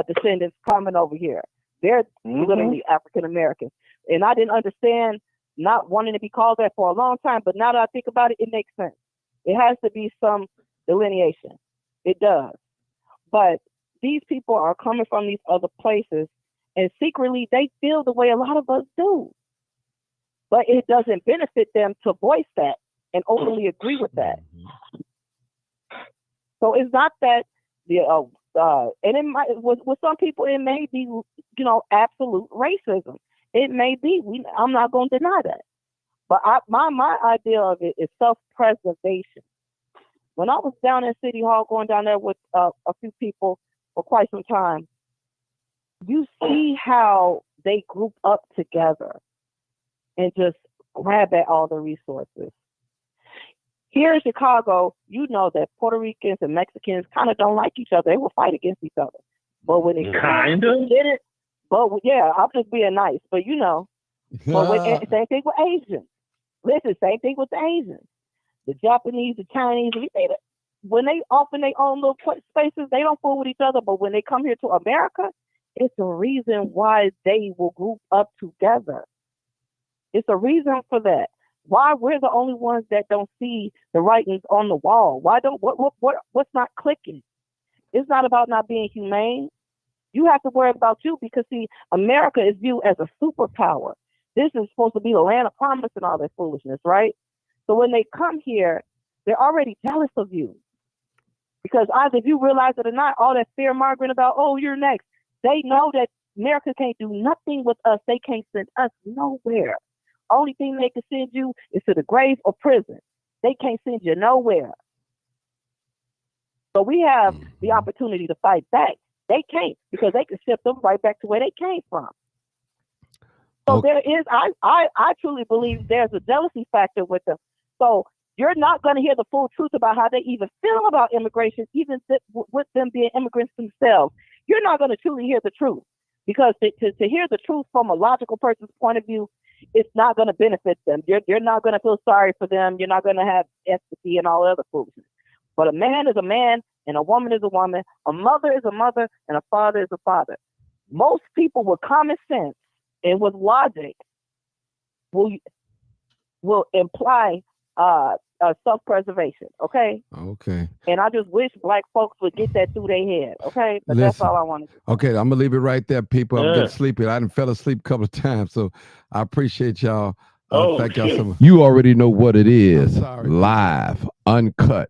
descendants coming over here. They're literally African Americans. And I didn't understand not wanting to be called that for a long time, but now that I think about it, it makes sense. It has to be some delineation. It does. But these people are coming from these other places, and secretly they feel the way a lot of us do. But it doesn't benefit them to voice that and openly agree with that. So it's not that and it might with some people it may be absolute racism. It may be. I'm not going to deny that. But my idea of it is self-preservation. When I was down in City Hall, going down there with a few people for quite some time, you see how they group up together and just grab at all the resources. Here in Chicago, you know that Puerto Ricans and Mexicans kind of don't like each other. They will fight against each other. But when it kind of did it, but yeah, I'm just being nice. But but same thing with Asians. Listen, same thing with the Asians, the Japanese, the Chinese. When they off in their own little spaces, they don't fool with each other. But when they come here to America, it's a reason why they will group up together. It's a reason for that. Why we're the only ones that don't see the writings on the wall? Why don't what's not clicking? It's not about not being humane. You have to worry about you because see, America is viewed as a superpower. This is supposed to be the land of promise and all that foolishness, right? So when they come here, they're already jealous of you. Because either if you realize it or not, all that fear mongering about, oh, you're next. They know that America can't do nothing with us. They can't send us nowhere. Only thing they can send you is to the grave or prison. They can't send you nowhere. So we have the opportunity to fight back. They can't because they can ship them right back to where they came from. So there is, I truly believe there's a jealousy factor with them. So you're not going to hear the full truth about how they even feel about immigration, even with them being immigrants themselves. You're not going to truly hear the truth because to hear the truth from a logical person's point of view, it's not going to benefit them. You're not going to feel sorry for them. You're not going to have empathy and all other foolishness. But a man is a man and a woman is a woman. A mother is a mother and a father is a father. Most people with common sense and with logic will imply self-preservation. Okay. And I just wish Black folks would get that through their head. Okay. But that's all I want to do. Okay, I'm gonna leave it right there, people. I'm getting sleepy. I done fell asleep a couple of times, so I appreciate y'all. Thank y'all so much. You already know what it is. Live, uncut,